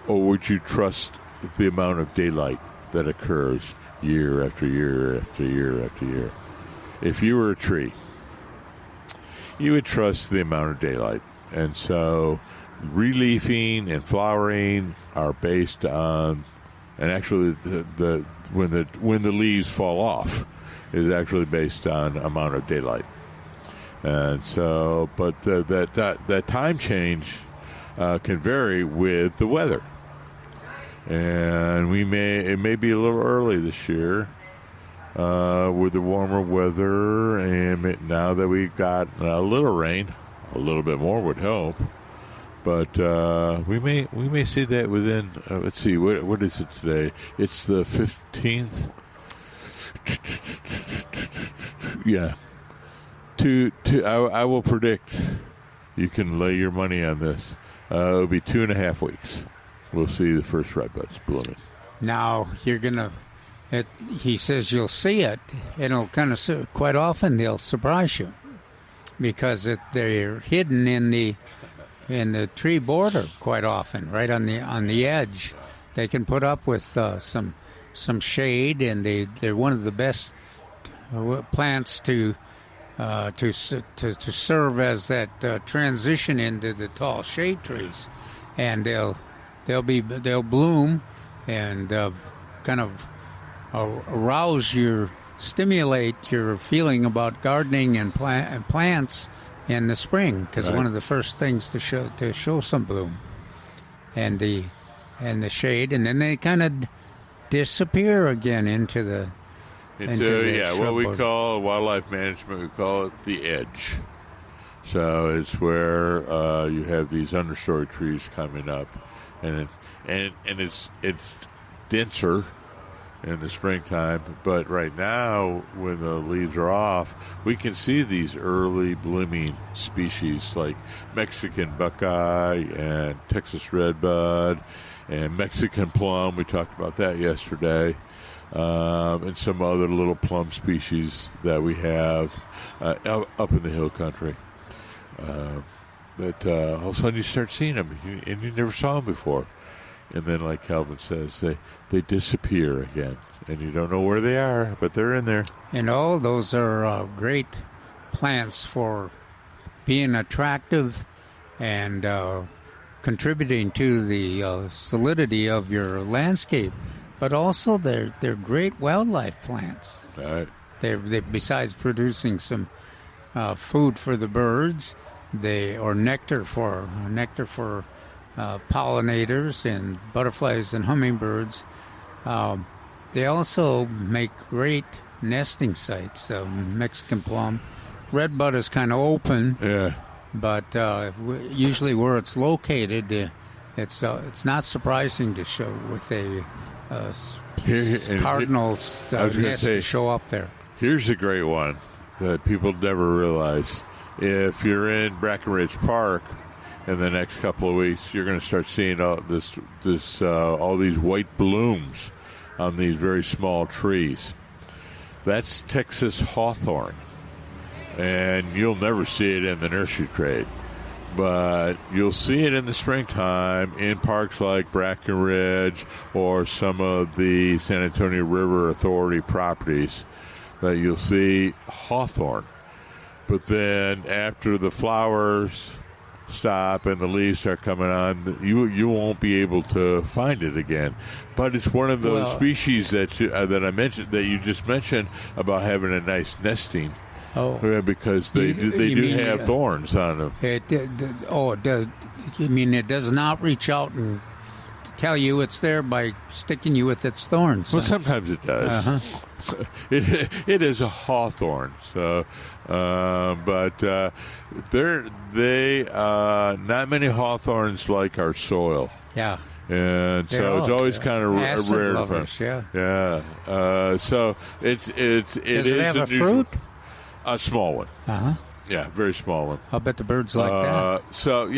or would you trust the amount of daylight that occurs year after year after year after year? If you were a tree, you would trust the amount of daylight. And so reliefing and flowering are based on, and actually when the leaves fall off is actually based on amount of daylight. And so, but that time change can vary with the weather. And it may be a little early this year with the warmer weather, and now that we've got a little rain, a little bit more would help. But we may see that within. Let's see, what is it today? It's the 15th. Yeah. I will predict. You can lay your money on this. It'll be 2.5 weeks. We'll see the first redbuds blooming. Now you're gonna. He says you'll see it, and it'll kind of quite often they'll surprise you because they're hidden in the tree border quite often, right on the edge. They can put up with some shade, and they're one of the best plants to serve as that transition into the tall shade trees, and they'll bloom and kind of stimulate your feeling about gardening and plants in the spring, because one of the first things to show some bloom and the shade, and then they kind of disappear again into the what we call wildlife management, we call it the edge. So it's where you have these understory trees coming up, and it's denser in the springtime. But right now, when the leaves are off, we can see these early blooming species like Mexican buckeye and Texas redbud and Mexican plum. We talked about that yesterday. And some other little plum species that we have up in the hill country. That all of a sudden you start seeing them, and you never saw them before. And then, like Calvin says, they disappear again, and you don't know where they are, but they're in there. And all those are great plants for being attractive and contributing to the solidity of your landscape. But also, they're great wildlife plants. Right. They besides producing some food for the birds, or nectar for pollinators and butterflies and hummingbirds. They also make great nesting sites. Mexican plum, redbud is kind of open. Yeah. But usually where it's located, it's not surprising to show with a cardinal's nest to show up there. Here's a great one that people never realize. If you're in Brackenridge Park in the next couple of weeks, you're going to start seeing all these white blooms on these very small trees. That's Texas hawthorn, and you'll never see it in the nursery trade. But you'll see it in the springtime in parks like Brackenridge or some of the San Antonio River Authority properties that you'll see hawthorn. But then after the flowers stop and the leaves start coming on, you won't be able to find it again. But it's one of those species that I mentioned, that you just mentioned, about having a nice nesting. Oh, yeah, because they do have thorns on them. It does. You mean it does not reach out and tell you it's there by sticking you with its thorns? Well, sometimes it does. Uh-huh. It is a hawthorn. So, but not many hawthorns like our soil. Yeah. And so it's always kind of rare lovers, to find. Yeah. So it does is it have a unusual. fruit? A small one. Uh-huh. Yeah, very small one. I'll bet the birds like that. So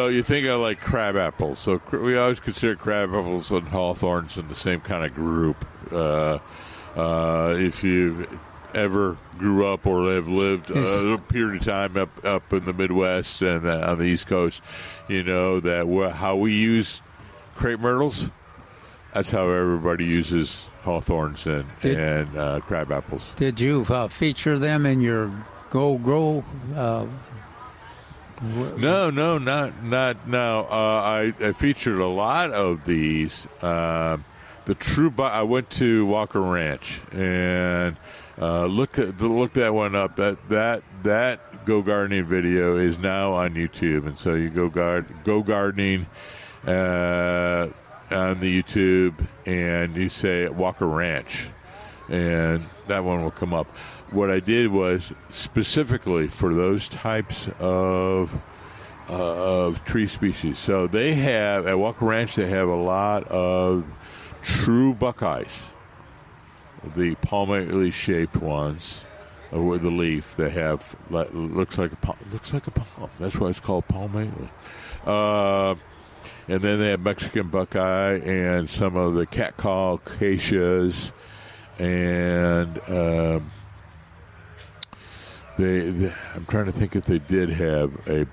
you think of like crab apples. So we always consider crab apples and hawthorns in the same kind of group. If you've ever grew up or have lived a period of time up in the Midwest and on the East Coast, you know that how we use crepe myrtles, that's how everybody uses hawthorns and crab apples. Did you feature them in your Go Grow? No, not now. I featured a lot of these. I went to Walker Ranch and looked that one up. That Go Gardening video is now on YouTube, and so you go gardening on the YouTube, and you say Walker Ranch, and that one will come up. What I did was specifically for those types of of tree species. So they have, at Walker Ranch, they have a lot of true buckeyes, the palmately shaped ones with the leaf. They have, looks like a palm. That's why it's called palmately. And then they have Mexican buckeye and some of the catcall acacias, and I'm trying to think if they did have a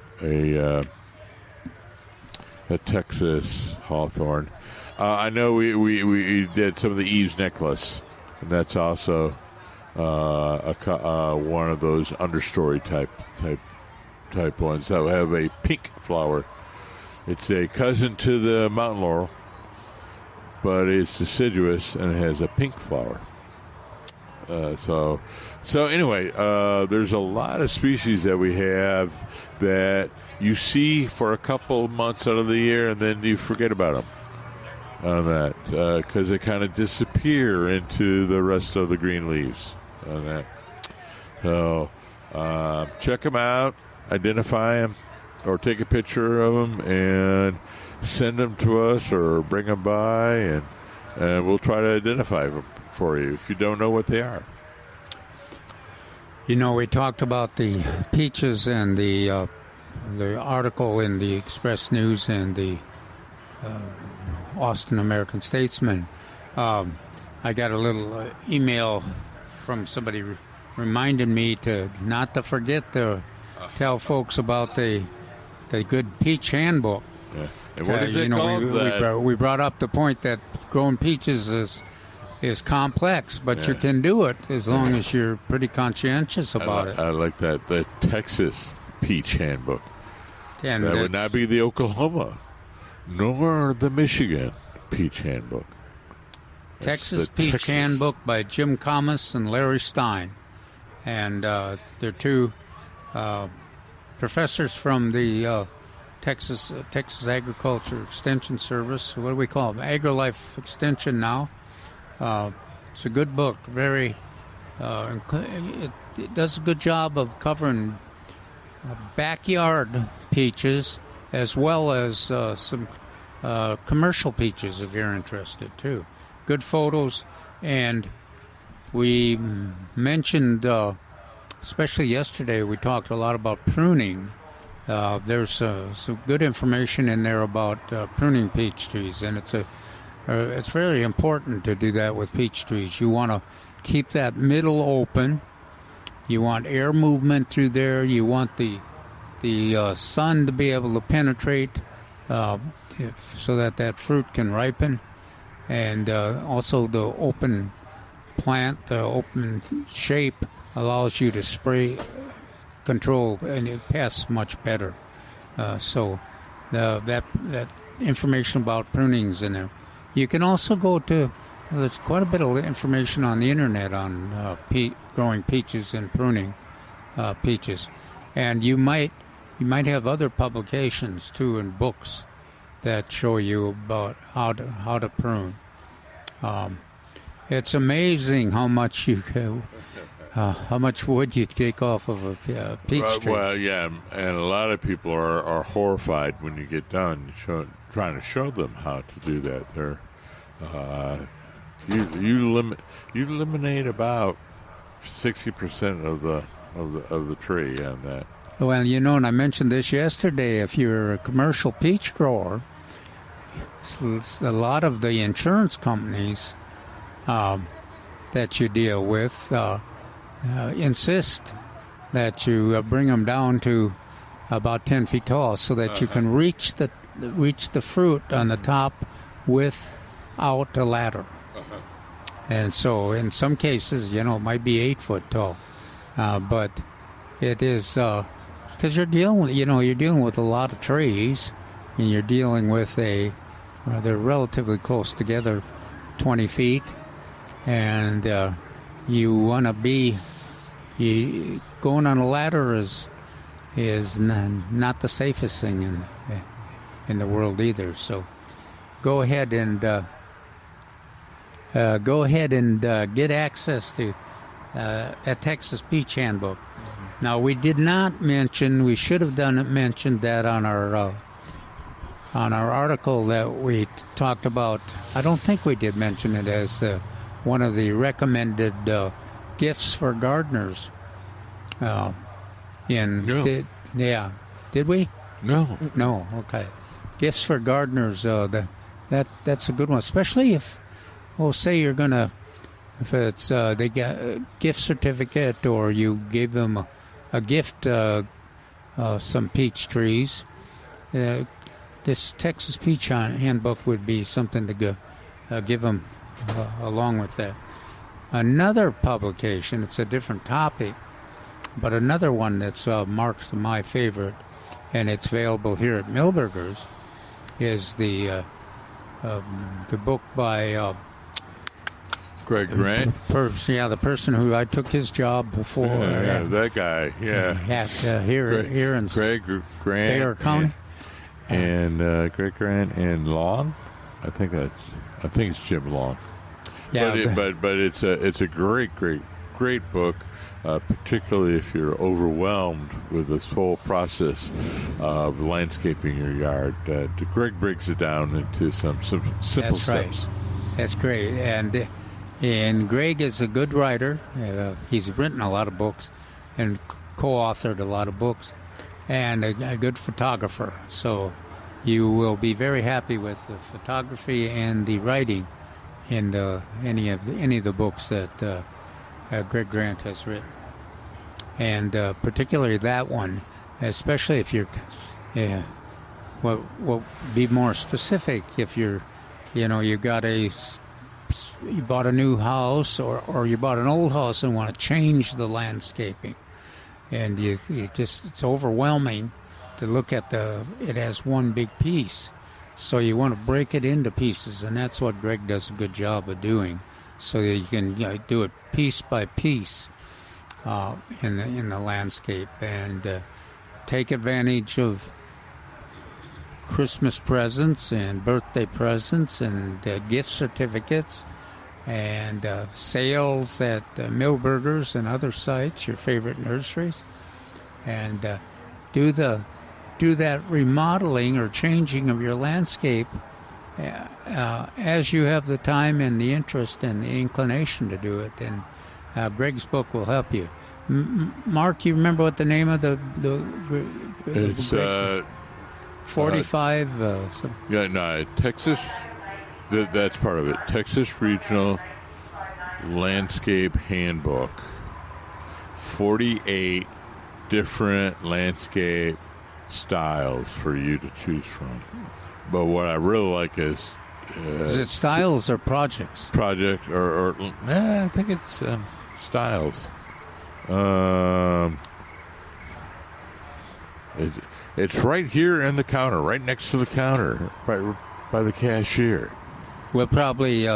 Texas hawthorn. I know we did some of the Eve's necklace, and that's also one of those understory type ones that will have a pink flower. It's a cousin to the mountain laurel, but it's deciduous and it has a pink flower. So anyway, there's a lot of species that we have that you see for a couple months out of the year, and then you forget about them on that because they kind of disappear into the rest of the green leaves on that. So check them out, identify them, or take a picture of them and send them to us, or bring them by, and we'll try to identify them for you if you don't know what they are. You know, we talked about the peaches and the article in the Express News and the Austin American Statesman. I got a little email from somebody reminding me not to forget to tell folks about the good peach handbook. Yeah. And what is it called? We brought up the point that growing peaches is complex, but you can do it as long as you're pretty conscientious about it. I like that. The Texas Peach Handbook. And that would not be the Oklahoma, nor the Michigan Peach Handbook. Texas Peach Handbook by Jim Comas and Larry Stein. And they're two professors from the Texas Agriculture Extension Service. What do we call them? AgriLife Extension now. It's a good book. Very, it does a good job of covering backyard peaches as well as some commercial peaches if you're interested too. Good photos, and we mentioned, especially yesterday, we talked a lot about pruning. There's some good information in there about pruning peach trees, and it's very important to do that with peach trees. You want to keep that middle open. You want air movement through there. You want the sun to be able to penetrate so that fruit can ripen. And also the open plant, the open shape allows you to spray control, and it passes much better. So that information about pruning's in there. You can also go to, there's quite a bit of information on the internet on growing peaches and pruning peaches. And you might have other publications too, and books that show you about how to prune. It's amazing how much how much wood you take off of a peach tree. Well, yeah, and a lot of people are horrified when you get done trying to show them how to do that. They're you eliminate about 60% of the tree on that. Well, you know, and I mentioned this yesterday. If you're a commercial peach grower, a lot of the insurance companies that you deal with insist that you bring them down to about 10 feet tall, so that you can reach the fruit on the top without a ladder. And so, in some cases, you know, it might be 8 foot tall, but it is because you're dealing with a lot of trees, and you're dealing with they're relatively close together, 20 feet, and you want to be going on a ladder is not the safest thing in the world either. So go ahead and get access to a Texas Peach Handbook. Now, we did not mention, we should have mentioned that on our article that we talked about. I don't think we did mention it as one of the recommended gifts for gardeners. No. Did we? No. No, okay. Gifts for gardeners, that's a good one, especially if, say you're going to, if it's they get a gift certificate or you gave them a gift, some peach trees. This Texas Peach Handbook would be something to give them along with that. Another publication, it's a different topic, but another one that's marked my favorite, and it's available here at Milberger's, is the book by Greg Grant. The person who I took his job before. That guy. Yeah. Here in Greg Grant. Bayer County. And Greg Grant and Long. I think it's Jim Long. Yeah. But it's a great book. Particularly if you're overwhelmed with this whole process of landscaping your yard. Greg breaks it down into some simple steps. That's great. And Greg is a good writer. He's written a lot of books and co-authored a lot of books, and a good photographer. So you will be very happy with the photography and the writing in any of the books that Greg Grant has written, and particularly that one, especially if you're, well, be more specific. If you're, you bought a new house or you bought an old house and want to change the landscaping, and it's overwhelming to look at it as one big piece. So you want to break it into pieces, and that's what Greg does a good job of doing, so that you can do it piece by piece in the landscape, and take advantage of Christmas presents and birthday presents and gift certificates and sales at Milberger's and other sites, your favorite nurseries, and do that remodeling or changing of your landscape as you have the time and the interest and the inclination to do it. And Greg's book will help you. Mark, you remember what the name of the it's 45 Texas, that's part of it. Texas Regional Landscape Handbook. 48 different landscape styles for you to choose from. But what I really like is it styles or projects? Project or I think it's styles. It's right here in the counter, right next to the counter, right by the cashier. We'll probably.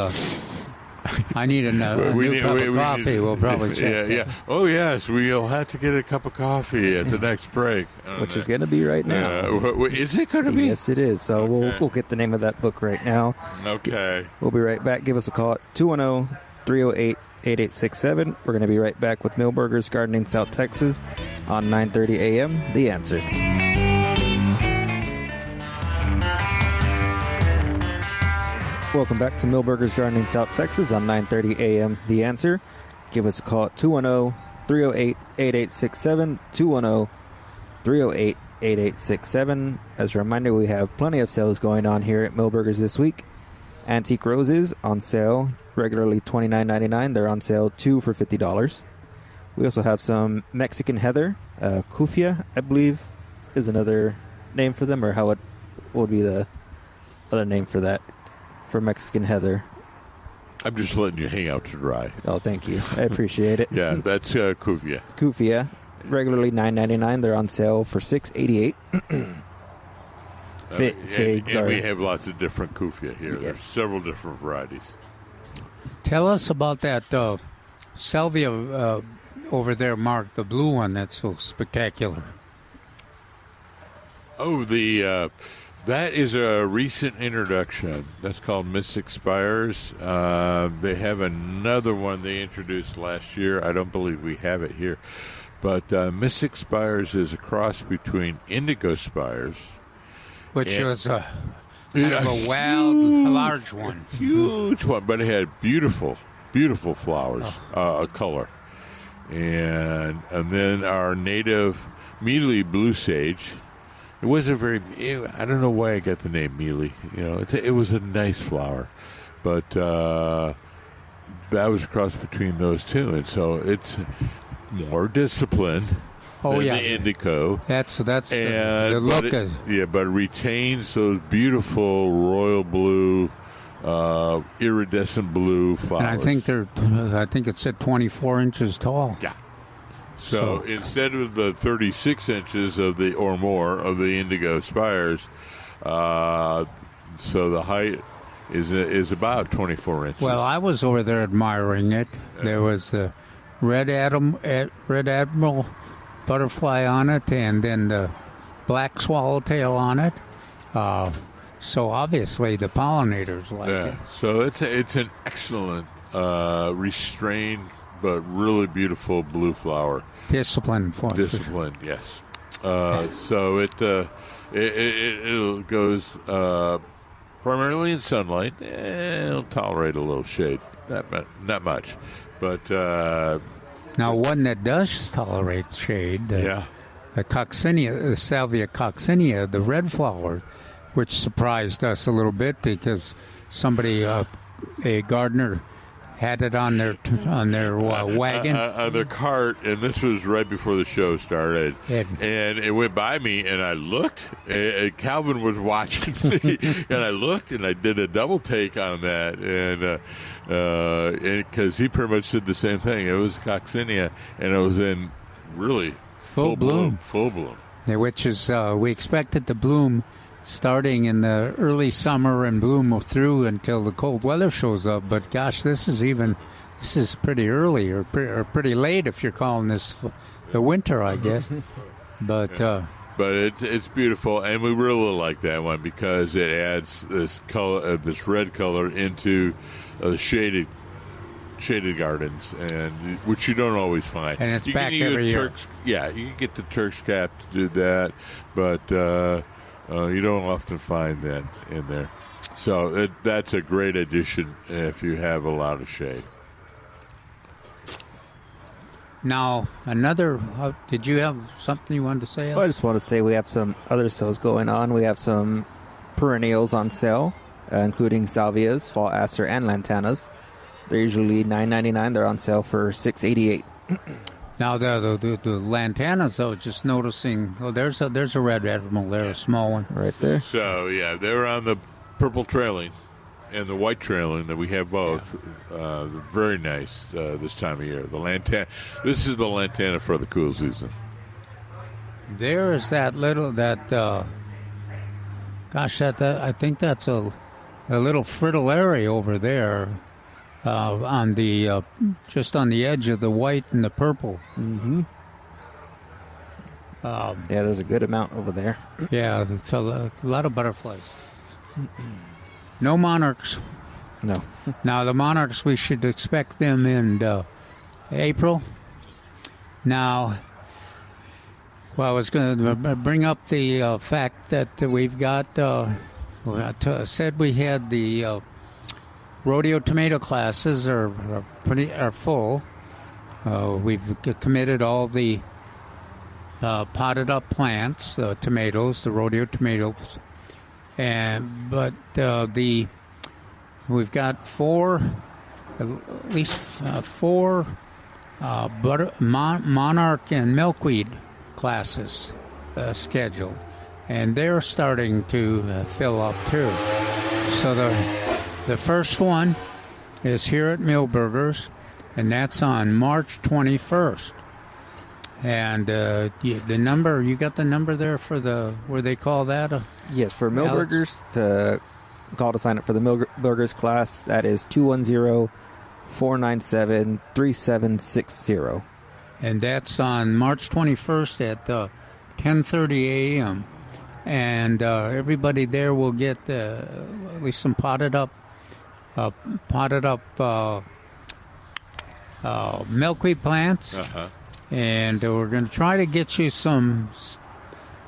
I need a new cup of coffee. We'll probably check. Yeah. Oh yes, we'll have to get a cup of coffee at the next break, which is going to be right now. Is it going to be? Yes, it is. So we'll get the name of that book right now. Okay. We'll be right back. Give us a call at 210-308-8867. We're going to be right back with Milberger's Gardening South Texas on 9:30 a.m. The Answer. Welcome back to Milberger's Gardening South Texas on 9:30 a.m. The Answer. Give us a call at 210-308-8867, 210-308-8867. As a reminder, we have plenty of sales going on here at Milberger's this week. Antique roses on sale, regularly $29.99. They're on sale 2 for $50. We also have some Mexican heather, Kufia, I believe, is another name for them, or how it would be the other name for that. For Mexican heather. I'm just letting you hang out to dry. Oh, thank you. I appreciate it. Yeah, that's Kufia. Kufia, regularly $9.99. They're on sale for $6.88. Figs and we have lots of different Kufia here. Yes. There's several different varieties. Tell us about that salvia over there, Mark, the blue one that's so spectacular. Oh, that is a recent introduction. That's called Miss Expires. They have another one they introduced last year. I don't believe we have it here. But Mystic Spires is a cross between Indigo Spires, which and, was a kind of a wild, large one. Huge one, but it had beautiful flowers, color. And then our native Mealy blue sage. It wasn't I don't know why I got the name Mealy. It was a nice flower, but that was a cross between those two, and so it's more disciplined than the indigo. That's the look. But it retains those beautiful royal blue, iridescent blue flowers. And I think it said 24 inches tall. Yeah. So instead of the 36 inches or more of the Indigo Spires, so the height is about 24 inches. Well, I was over there admiring it. There was the red admiral butterfly on it, and then the black swallowtail on it. So obviously the pollinators like it. So it's an excellent restrained but really beautiful blue flower. Disciplined, yes. So it goes primarily in sunlight. It'll tolerate a little shade, not much, but now one that does tolerate shade. The coccinea, the Salvia coccinea, the red flower, which surprised us a little bit because somebody, a gardener, had it on their wagon, on their cart, and this was right before the show started. And it went by me, and I looked, and Calvin was watching me, and I looked, and I did a double take on that, and because he pretty much did the same thing. It was coccinea, and it was in really full bloom, which is we expect it to bloom starting in the early summer and bloom through until the cold weather shows up. But gosh, this is pretty early or pretty late if you're calling this the winter, I guess. But it's beautiful, and we really like that one because it adds this color, this red color into shaded gardens, and which you don't always find. And it's back every year. You can get the Turk's cap to do that, but you don't often find that in there. So that's a great addition if you have a lot of shade. Now, did you have something you wanted to say? Well, I just want to say we have some other sales going on. We have some perennials on sale, including salvias, fall aster, and lantanas. They're usually $9.99. They're on sale for $6.88. Now the lantanas, though, just noticing. Oh, there's a red admiral there, a small one right there. So they're on the purple trailing and the white trailing that we have both. Very nice this time of year. The lantana. This is the lantana for the cool season. There is I think that's a little fritillaria over there. On the just on the edge of the white and the purple. Mm-hmm. There's a good amount over there. Yeah, it's a lot of butterflies. No monarchs. No. Now the monarchs, we should expect them in April. Now, I was going to bring up the fact that we've got. Said we had the. Rodeo tomato classes are full. We've committed all the potted up plants, the tomatoes, the rodeo tomatoes, but we've got at least four monarch and milkweed classes scheduled, and they're starting to fill up too. So the first one is here at Millburgers, and that's on March 21st. And the number, you got the number there for where they call that? Yes, for Millburgers, to call to sign up for the Millburgers class, that is 210-497-3760. And that's on March 21st at 10:30 a.m. And everybody there will get at least some potted up milkweed plants, And we're going to try to get you some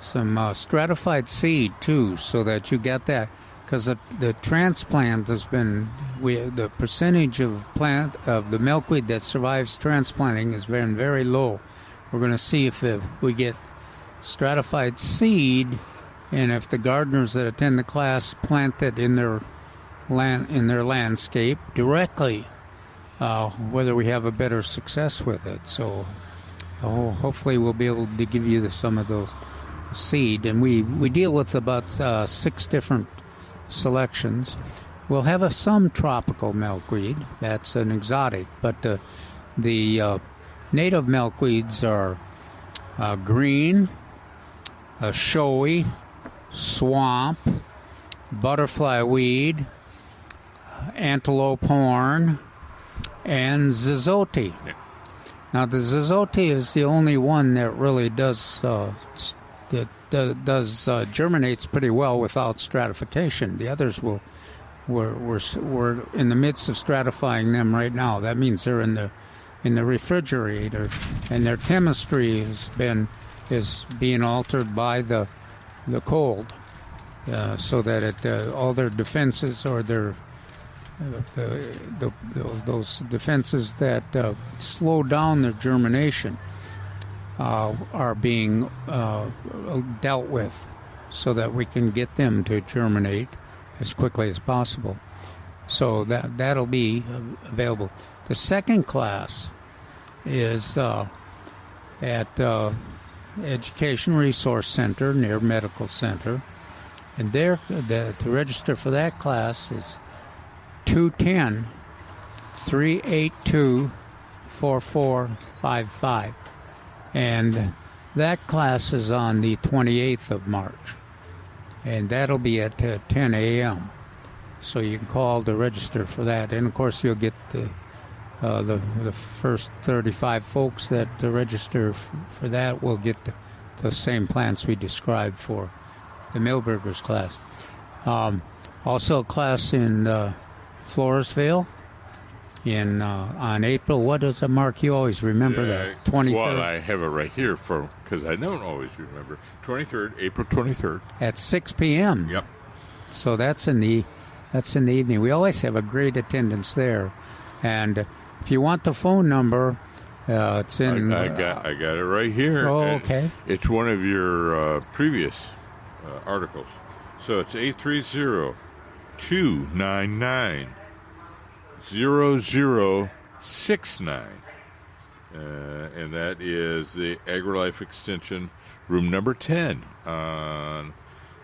stratified seed too, so that you get that, because the transplant has been the percentage of the milkweed that survives transplanting has been very low. We're going to see if we get stratified seed, and if the gardeners that attend the class plant it in their landscape directly, whether we have a better success with it. So hopefully we'll be able to give you some of those seed, and we deal with about 6 different selections. We'll have some tropical milkweed. That's an exotic, but the native milkweeds are green, showy, swamp, butterfly weed, antelope horn, and zizote. Yeah. Now, the zizote is the only one that really does germinates pretty well without stratification. The others we're in the midst of stratifying them right now. That means they're in the refrigerator, and their chemistry is being altered by the cold, so that all their defenses, or those defenses that slow down their germination, are being dealt with, so that we can get them to germinate as quickly as possible. So that'll be available. The second class is at Education Resource Center near Medical Center, and to register for that class is 210-382-4455. And that class is on the 28th of March, and that'll be at 10 a.m. So you can call to register for that, and of course you'll get the first 35 folks that register for that will get the same plants we described for the Milberger's class. Also a class in Floresville on April. What is it, Mark? You always remember that. 23rd. Well, I have it right here because I don't always remember. April 23rd. At 6 p.m. Yep. So that's in the evening. We always have a great attendance there. And if you want the phone number, it's in... I got it right here. Oh, okay. It's one of your previous articles. So it's 830-299-0069. And that is the AgriLife Extension, room number 10 on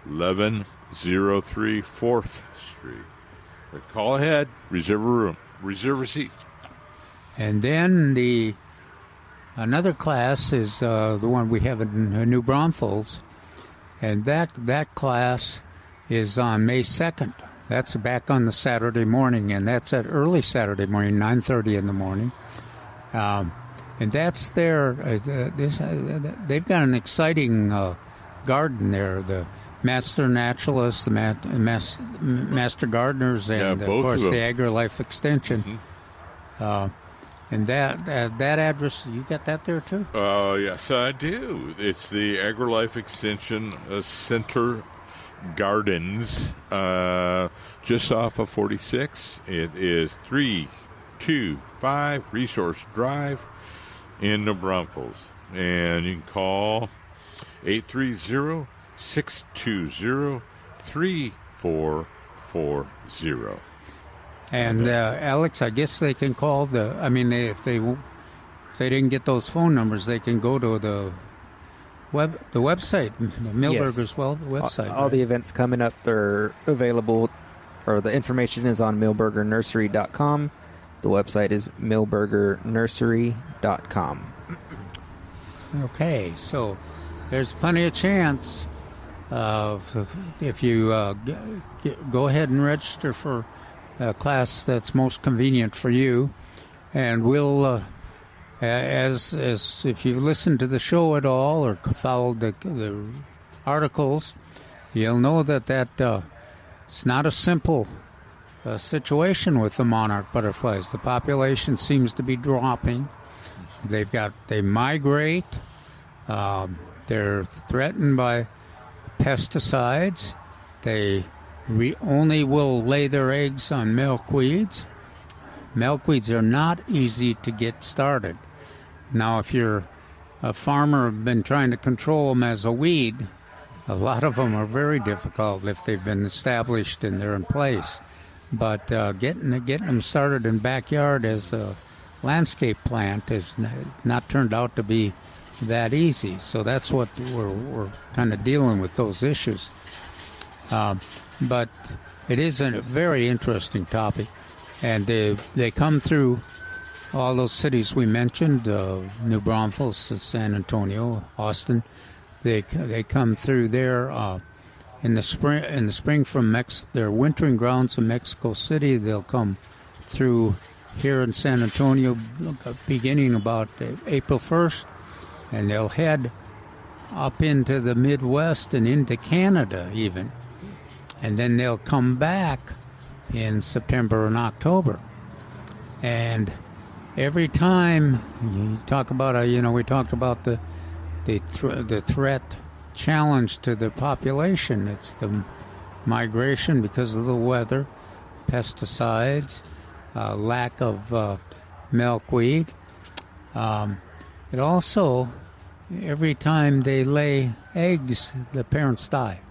1103 4th Street. But call ahead, reserve a room, reserve a seat. And then another class is the one we have in New Braunfels, and that class is on May 2nd. That's back on the Saturday morning, and that's at early Saturday morning, 9:30 in the morning. And that's they've got an exciting garden there. The Master Naturalists, the Master Gardeners, and of course the AgriLife Extension. Mm-hmm. And that address, you got that there too? Yes, I do. It's the AgriLife Extension Center Gardens, just off of 46. It is 325 Resource Drive in New Braunfels. And you can call 830-620-3440. And Alex, I guess they can call if they didn't get those phone numbers, they can go to the website, the Milberger's website. All the events coming up are available, or the information is on milbergernursery.com. The website is milbergernursery.com. Okay, so there's plenty of chance if you go ahead and register for a class that's most convenient for you, and we'll as if you've listened to the show at all or followed the articles, you'll know that it's not a simple situation with the monarch butterflies. The population seems to be dropping, They migrate. They're threatened by pesticides. They only will lay their eggs on milkweeds. Milkweeds are not easy to get started. Now, if you're a farmer who's been trying to control them as a weed, a lot of them are very difficult if they've been established and they're in place. But getting them started in backyard as a landscape plant has not turned out to be that easy. So that's what we're kind of dealing with, those issues. But it is a very interesting topic, and they come through all those cities we mentioned: New Braunfels, San Antonio, Austin. They come through there in the spring. In the spring from their wintering grounds in Mexico City. They'll come through here in San Antonio beginning about April 1st, and they'll head up into the Midwest and into Canada even. And then they'll come back in September and October. And every time you talk about, we talked about the threat challenge to the population. It's the migration because of the weather, pesticides, lack of milkweed. It also, every time they lay eggs, the parents die.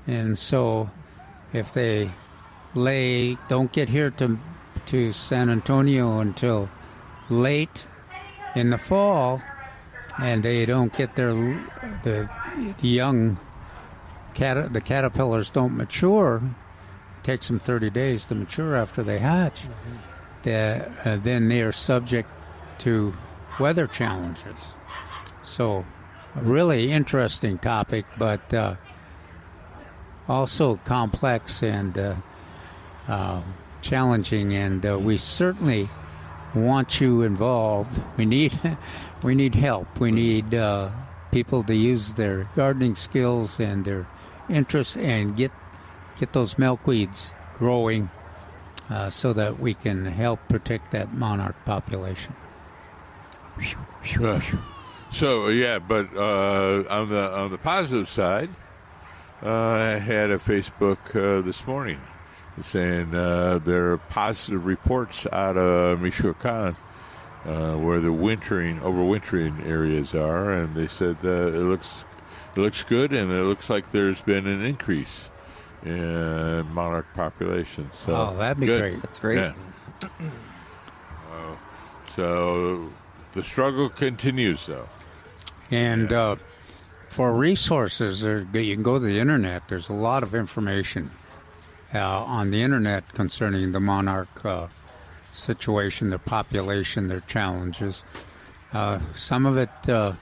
And so if they don't get here to San Antonio until late in the fall, and they don't get the young the caterpillars don't mature, it takes them 30 days to mature after they hatch, then they are subject to weather challenges. So a really interesting topic, but also complex and challenging, and we certainly want you involved. We need help. We need people to use their gardening skills and their interest and get those milkweeds growing so that we can help protect that monarch population. So yeah, but on the positive side, I had a Facebook this morning saying there are positive reports out of Michoacan where the overwintering areas are, and they said it looks good, and it looks like there's been an increase in monarch population. So that'd be good. Great. That's great. Yeah. So the struggle continues, though. And for resources, you can go to the internet. There's a lot of information on the internet concerning the monarch situation, their population, their challenges. Some of the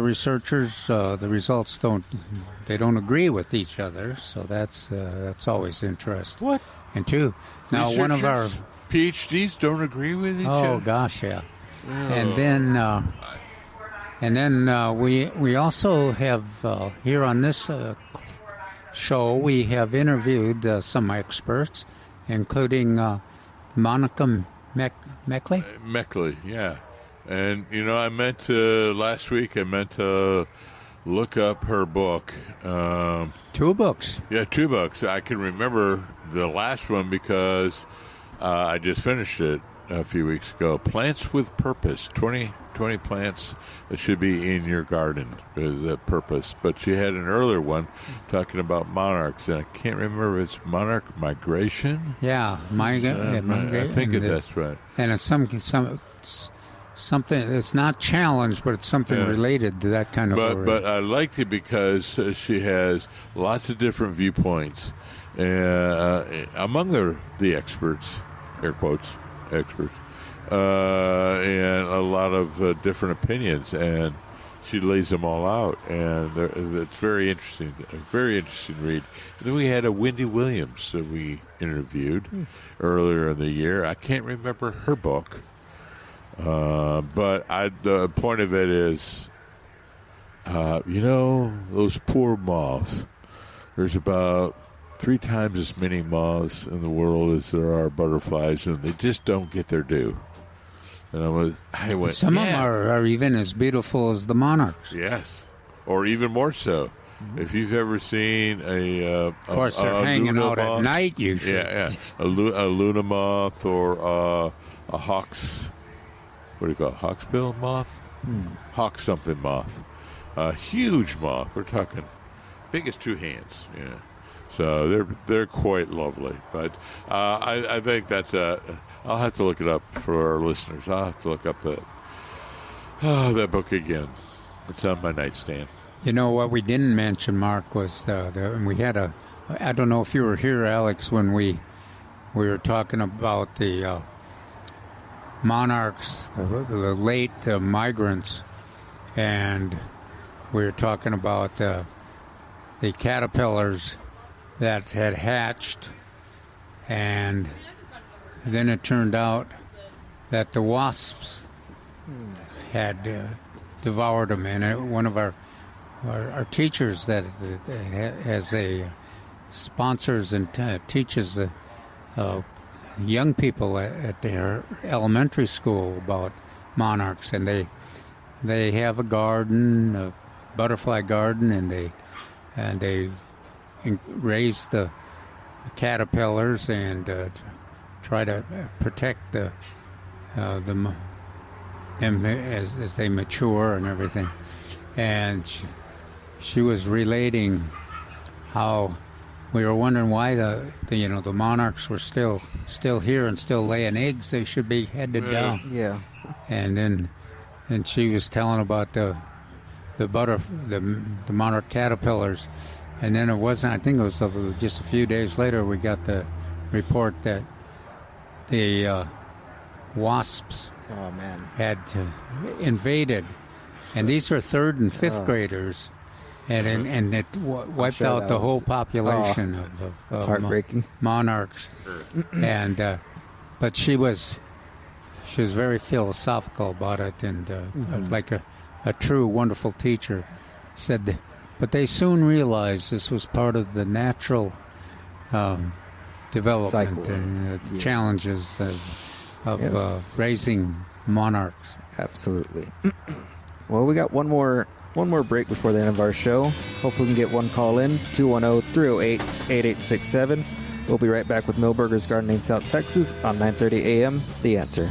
researchers, the results don't agree with each other. So that's always interesting. What? And two, now one of our PhDs don't agree with each other. Oh gosh, yeah. And then we also have here on this show we have interviewed some experts, including Monica Meckley. Meckley, yeah. And I meant to last week. I meant to look up her book. 2 books. Yeah, 2 books. I can remember the last one because I just finished it a few weeks ago. Plants with Purpose, 20 plants that should be in your garden is that purpose. But she had an earlier one talking about monarchs, and I can't remember if it's monarch migration. Yeah, I think that's right. And it's something. It's not challenged, but it's something related to that kind of. But I liked it because she has lots of different viewpoints among the experts, air quotes, experts. And a lot of different opinions, and she lays them all out, and it's very interesting, a very interesting read. And then we had a Wendy Williams that we interviewed earlier in the year. I can't remember her book, but the point of it is, those poor moths. There's about 3 times as many moths in the world as there are butterflies, and they just don't get their due. And I went. Some of yeah. them are even as beautiful as the monarchs. Yes, or even more so. If you've ever seen Of course, they're hanging Luna out moth, at night usually. Yeah. A Luna moth or a hawk's. What do you call it? Hawksbill moth? Hawk something moth. A huge moth. We're talking big as two hands. Yeah. So they're quite lovely. But I think that's I'll have to look it up for our listeners. I'll have to look up that book again. It's on my nightstand. You know what we didn't mention, Mark, was we had I don't know if you were here, Alex, when we were talking about the monarchs, the late migrants, and we were talking about the caterpillars that had hatched, and then it turned out that the wasps had devoured them, and one of our teachers that has sponsors and teaches young people at their elementary school about monarchs, and they have a garden, a butterfly garden, and they raise the caterpillars and try to protect them as they mature and everything. And she was relating how we were wondering why the monarchs were still here and still laying eggs. They should be headed down. Yeah. And she was telling about the monarch caterpillars, and then it wasn't. I think it was just a few days later we got the report that the wasps had invaded. And these were third and fifth graders, and it wiped out the whole population of heartbreaking. Monarchs. And but she was very philosophical about it, and like a true wonderful teacher, said. But they soon realized this was part of the natural development Cycle. and challenges of raising monarchs. Absolutely. Well, we got one more break before the end of our show. Hopefully we can get one call in, 210-308-8867. We'll be right back with Millburgers Gardening South Texas on 9:30 a.m. The Answer.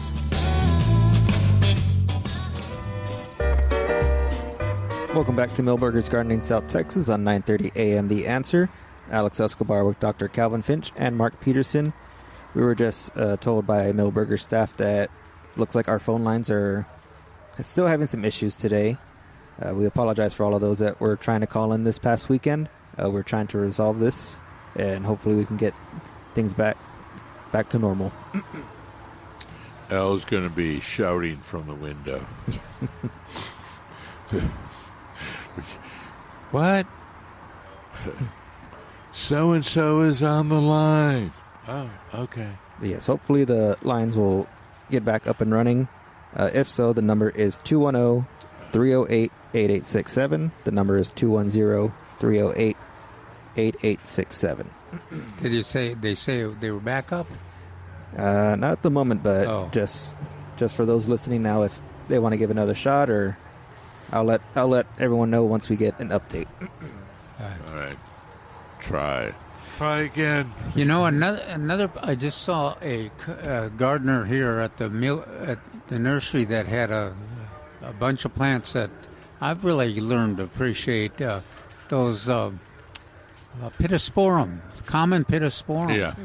Welcome back to Millburgers Gardening South Texas on 9:30 a.m. The Answer. Alex Escobar with Dr. Calvin Finch and Mark Peterson. We were just told by Millburger staff that looks like our phone lines are still having some issues today. We apologize for all of those that were trying to call in this past weekend. We're trying to resolve this, and hopefully we can get things back to normal. Elle's going to be shouting from the window. What? So-and-so is on the line. Oh, okay. Yes, hopefully the lines will get back up and running. If so, the number is 210-308-8867. The number is 210-308-8867. Did you say they were back up? Not at the moment, but just for those listening now, if they want to give another shot, or I'll let everyone know once we get an update. All right. Try again. You know, another. I just saw a gardener here at the nursery that had a bunch of plants that I've really learned to appreciate. Those Pittosporum, common Pittosporum. Yeah.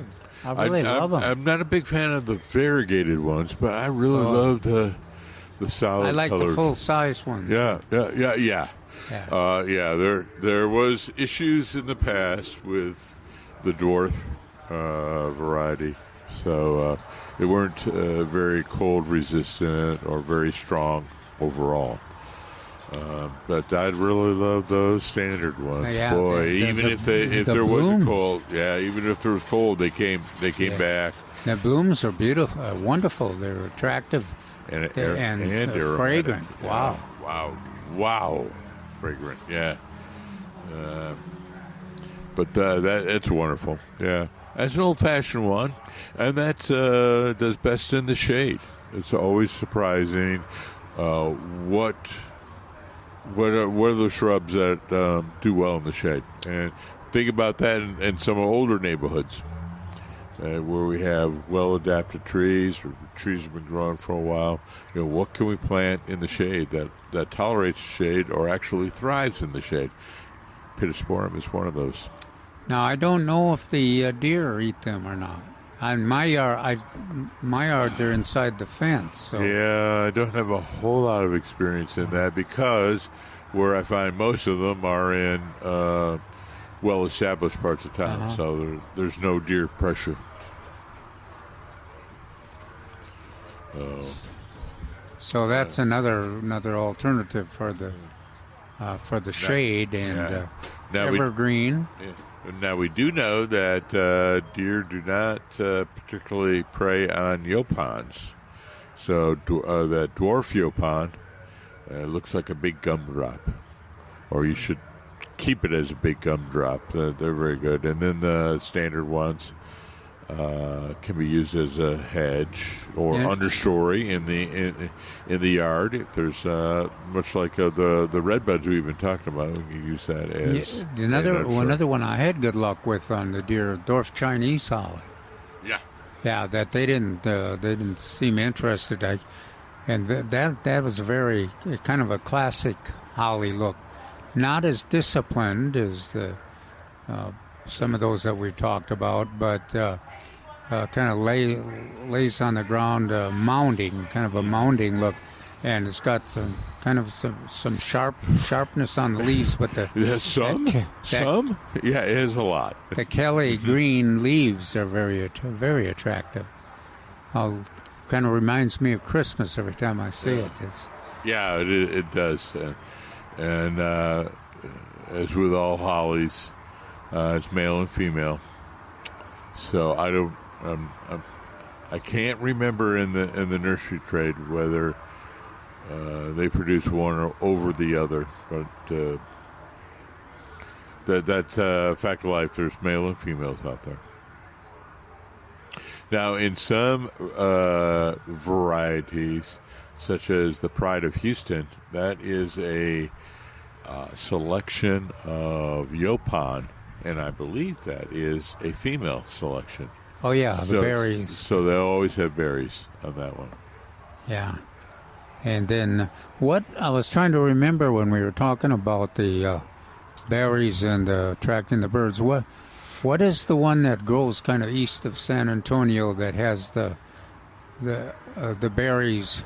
I really love them. I'm not a big fan of the variegated ones, but I really love the solid. I like colored. the full size ones. Yeah. Yeah. There was issues in the past with the dwarf variety, so they weren't very cold resistant or very strong overall. But I really love those standard ones. Yeah, Boy, even if there wasn't cold, even if there was cold, they came back. The blooms are beautiful, wonderful. They're attractive And fragrant. Wow. Wow. Fragrant, yeah. But that's wonderful. Yeah. That's an old-fashioned one, and that does best in the shade. it's always surprising what are those shrubs that do well in the shade. And think about that in some older neighborhoods where we have well-adapted trees, or trees have been growing for a while. What can we plant in the shade that tolerates shade or actually thrives in the shade? Pittosporum is one of those. Now, I don't know if the deer eat them or not. On my yard, they're inside the fence. So. Yeah, I don't have a whole lot of experience in that, because where I find most of them are in well-established parts of town, so there's no deer pressure. So that's another alternative for the shade and evergreen. Now, we do know that deer do not particularly prey on yopons. So that dwarf yopon looks like a big gumdrop, or you should keep it as a big gumdrop. They're very good. And then the standard ones can be used as a hedge or understory in the yard. If there's much like the redbuds we've been talking about, we can use that as another one I had good luck with on the deer, dwarf Chinese holly. Yeah, that they didn't seem interested. And that was very kind of a classic holly look, not as disciplined as the some of those that we talked about, but kind of lays on the ground, mounding, kind of a mounding look, and it's got some sharpness on the leaves, but it has some, yeah, it has a lot. The Kelly green leaves are very attractive. Kind of reminds me of Christmas every time I see it. It does, and as with all hollies. It's male and female, so I can't remember in the nursery trade whether they produce one or over the other, but that's fact of life. There's male and females out there. Now, in some varieties, such as the Pride of Houston, that is a selection of yopon. And I believe that is a female selection. Oh, yeah, the berries. So they always have berries on that one. Yeah. And then what I was trying to remember when we were talking about the berries and attracting the birds, what is the one that grows kind of east of San Antonio that has the berries?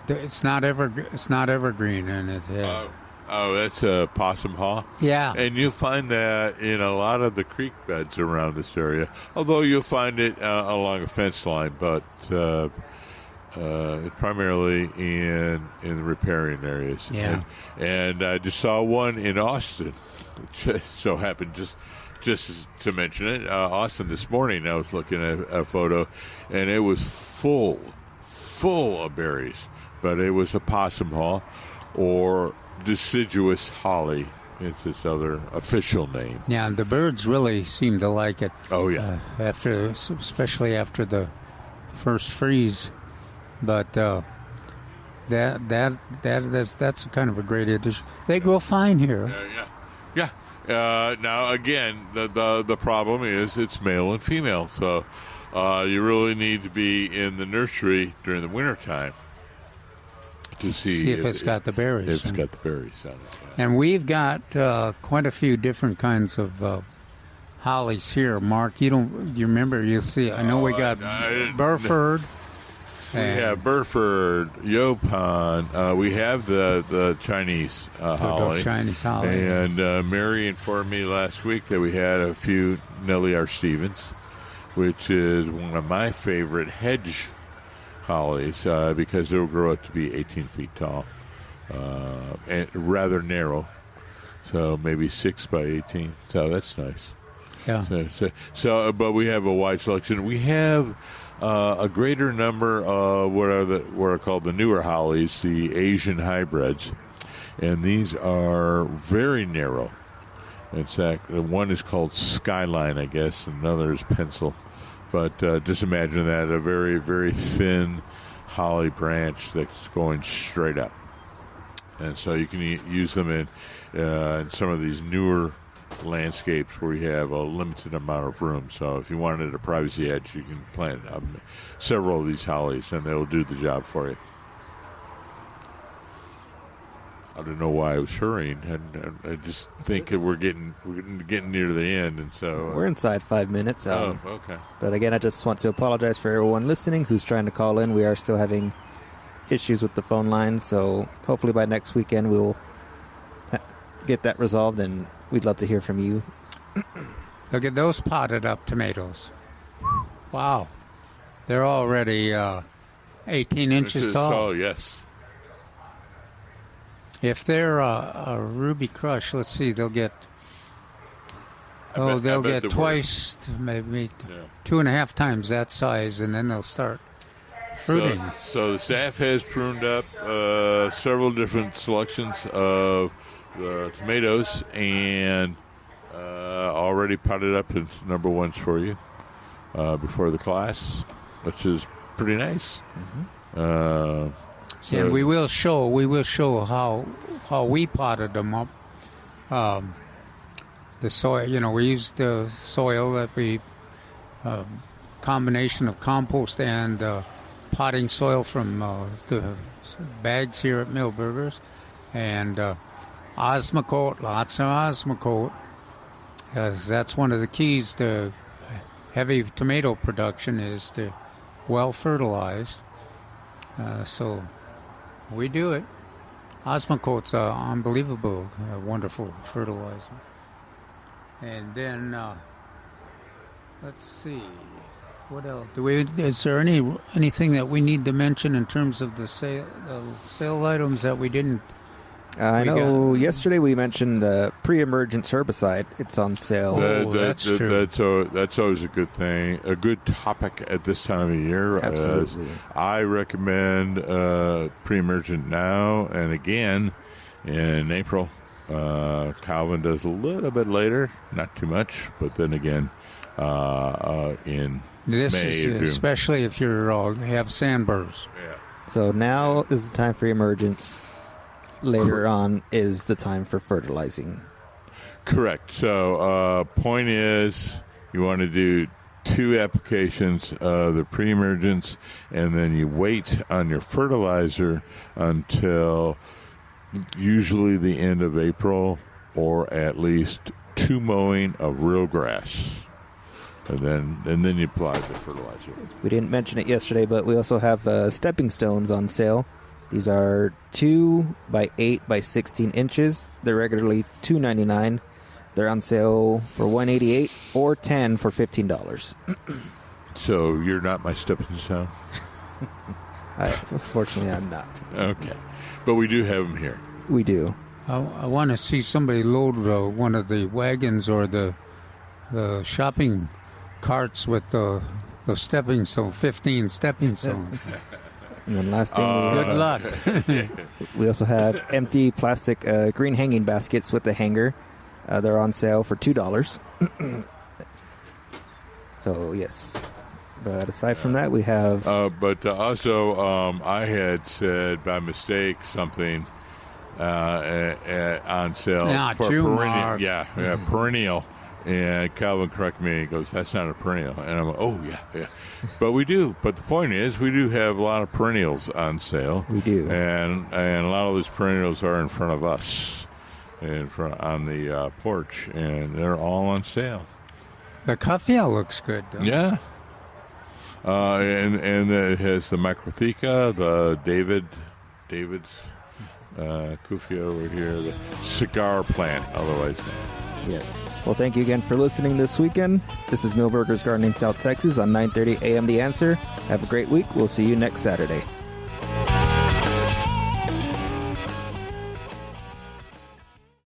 It's not evergreen, and it has... that's a possum haw. Yeah. And you'll find that in a lot of the creek beds around this area, although you'll find it along a fence line, but primarily in the riparian areas. Yeah. And I just saw one in Austin. It just so happened, just to mention it, Austin this morning, I was looking at a photo, and it was full of berries, but it was a possum haw, or deciduous holly. It's its other official name. Yeah, and the birds really seem to like it. Oh yeah, especially after the first freeze. But that's kind of a great addition. They grow fine here. Yeah. Now again, the problem is it's male and female, so you really need to be in the nursery during the wintertime to see if it's got the berries. If it's got the berries on it. Yeah. And we've got quite a few different kinds of hollies here. Mark, you remember? You'll see. I know we got Burford. We have Burford, Yopon. We have the Chinese holly. Chinese holly. And Mary informed me last week that we had a few Nellie R. Stevens, which is one of my favorite hedge hollies because it'll grow up to be 18 feet tall and rather narrow, so maybe 6 by 18. So that's nice. Yeah. So but we have a wide selection. We have a greater number of what are called the newer hollies, the Asian hybrids, and these are very narrow. In fact, one is called Skyline, I guess, and another is Pencil. But just imagine that, a very, very thin holly branch that's going straight up. And so you can use them in some of these newer landscapes where you have a limited amount of room. So if you wanted a privacy edge, you can plant several of these hollies, and they'll do the job for you. I don't know why I was hurrying. I just think we're getting near the end, and so we're inside 5 minutes. Okay. But again, I just want to apologize for everyone listening who's trying to call in. We are still having issues with the phone lines, so hopefully by next weekend we'll get that resolved, and we'd love to hear from you. Look at those potted up tomatoes. Wow. They're already 18 inches tall. Oh, yes. If they're a Ruby Crush, let's see, they'll get they'll get twice, maybe 2.5 times that size, and then they'll start fruiting. So the staff has pruned up several different selections of tomatoes, and already potted up as number ones for you before the class, which is pretty nice. Mm-hmm. And we will show how we potted them up. The soil, we used the soil that we combination of compost and potting soil from the bags here at Millburgers, and Osmocote, lots of Osmocote. That's one of the keys to heavy tomato production, is to well fertilized. So we do it. Osmocote's unbelievable, wonderful fertilizer. And then let's see, what else? Is there anything that we need to mention in terms of the sale items that we didn't? I know yesterday we mentioned the pre-emergence herbicide. It's on sale. That's true. That's always a good thing, a good topic at this time of year. Absolutely. I recommend pre-emergent now and again in April. Calvin does a little bit later, not too much, but then again in this May, is June. Especially if you have sandburrs. Yeah. So now is the time for emergence. Later on is the time for fertilizing. Correct. So point is, you want to do 2 applications of the pre-emergence, and then you wait on your fertilizer until usually the end of April, or at least 2 mowing of real grass. And then you apply the fertilizer. We didn't mention it yesterday, but we also have stepping stones on sale. These are 2 by 8 by 16 inches. They're regularly $2.99. They're on sale for $188 or $10 for $15. So you're not my stepping stone? Unfortunately, I'm not. Okay. But we do have them here. We do. I want to see somebody load one of the wagons or the shopping carts with the stepping stone, 15 stepping stones. And then last thing, good luck. we also have empty plastic green hanging baskets with the hanger. They're on sale for $2. So, yes. But aside from that, we have... But also, I had said by mistake something on sale for perennial. Yeah, perennial. And Calvin corrected me and goes, "That's not a perennial." And I'm like, "Oh, yeah." But we do. But the point is, we do have a lot of perennials on sale. We do. And a lot of those perennials are in front of us, on the porch, and they're all on sale. The Cuffiel looks good, though. Yeah. And it has the Macrotheca, the David's Kufia over here, the cigar plant, otherwise known. Yes. Well, thank you again for listening this weekend. This is Millburgers Gardening South Texas on 9:30 a.m. The Answer. Have a great week. We'll see you next Saturday.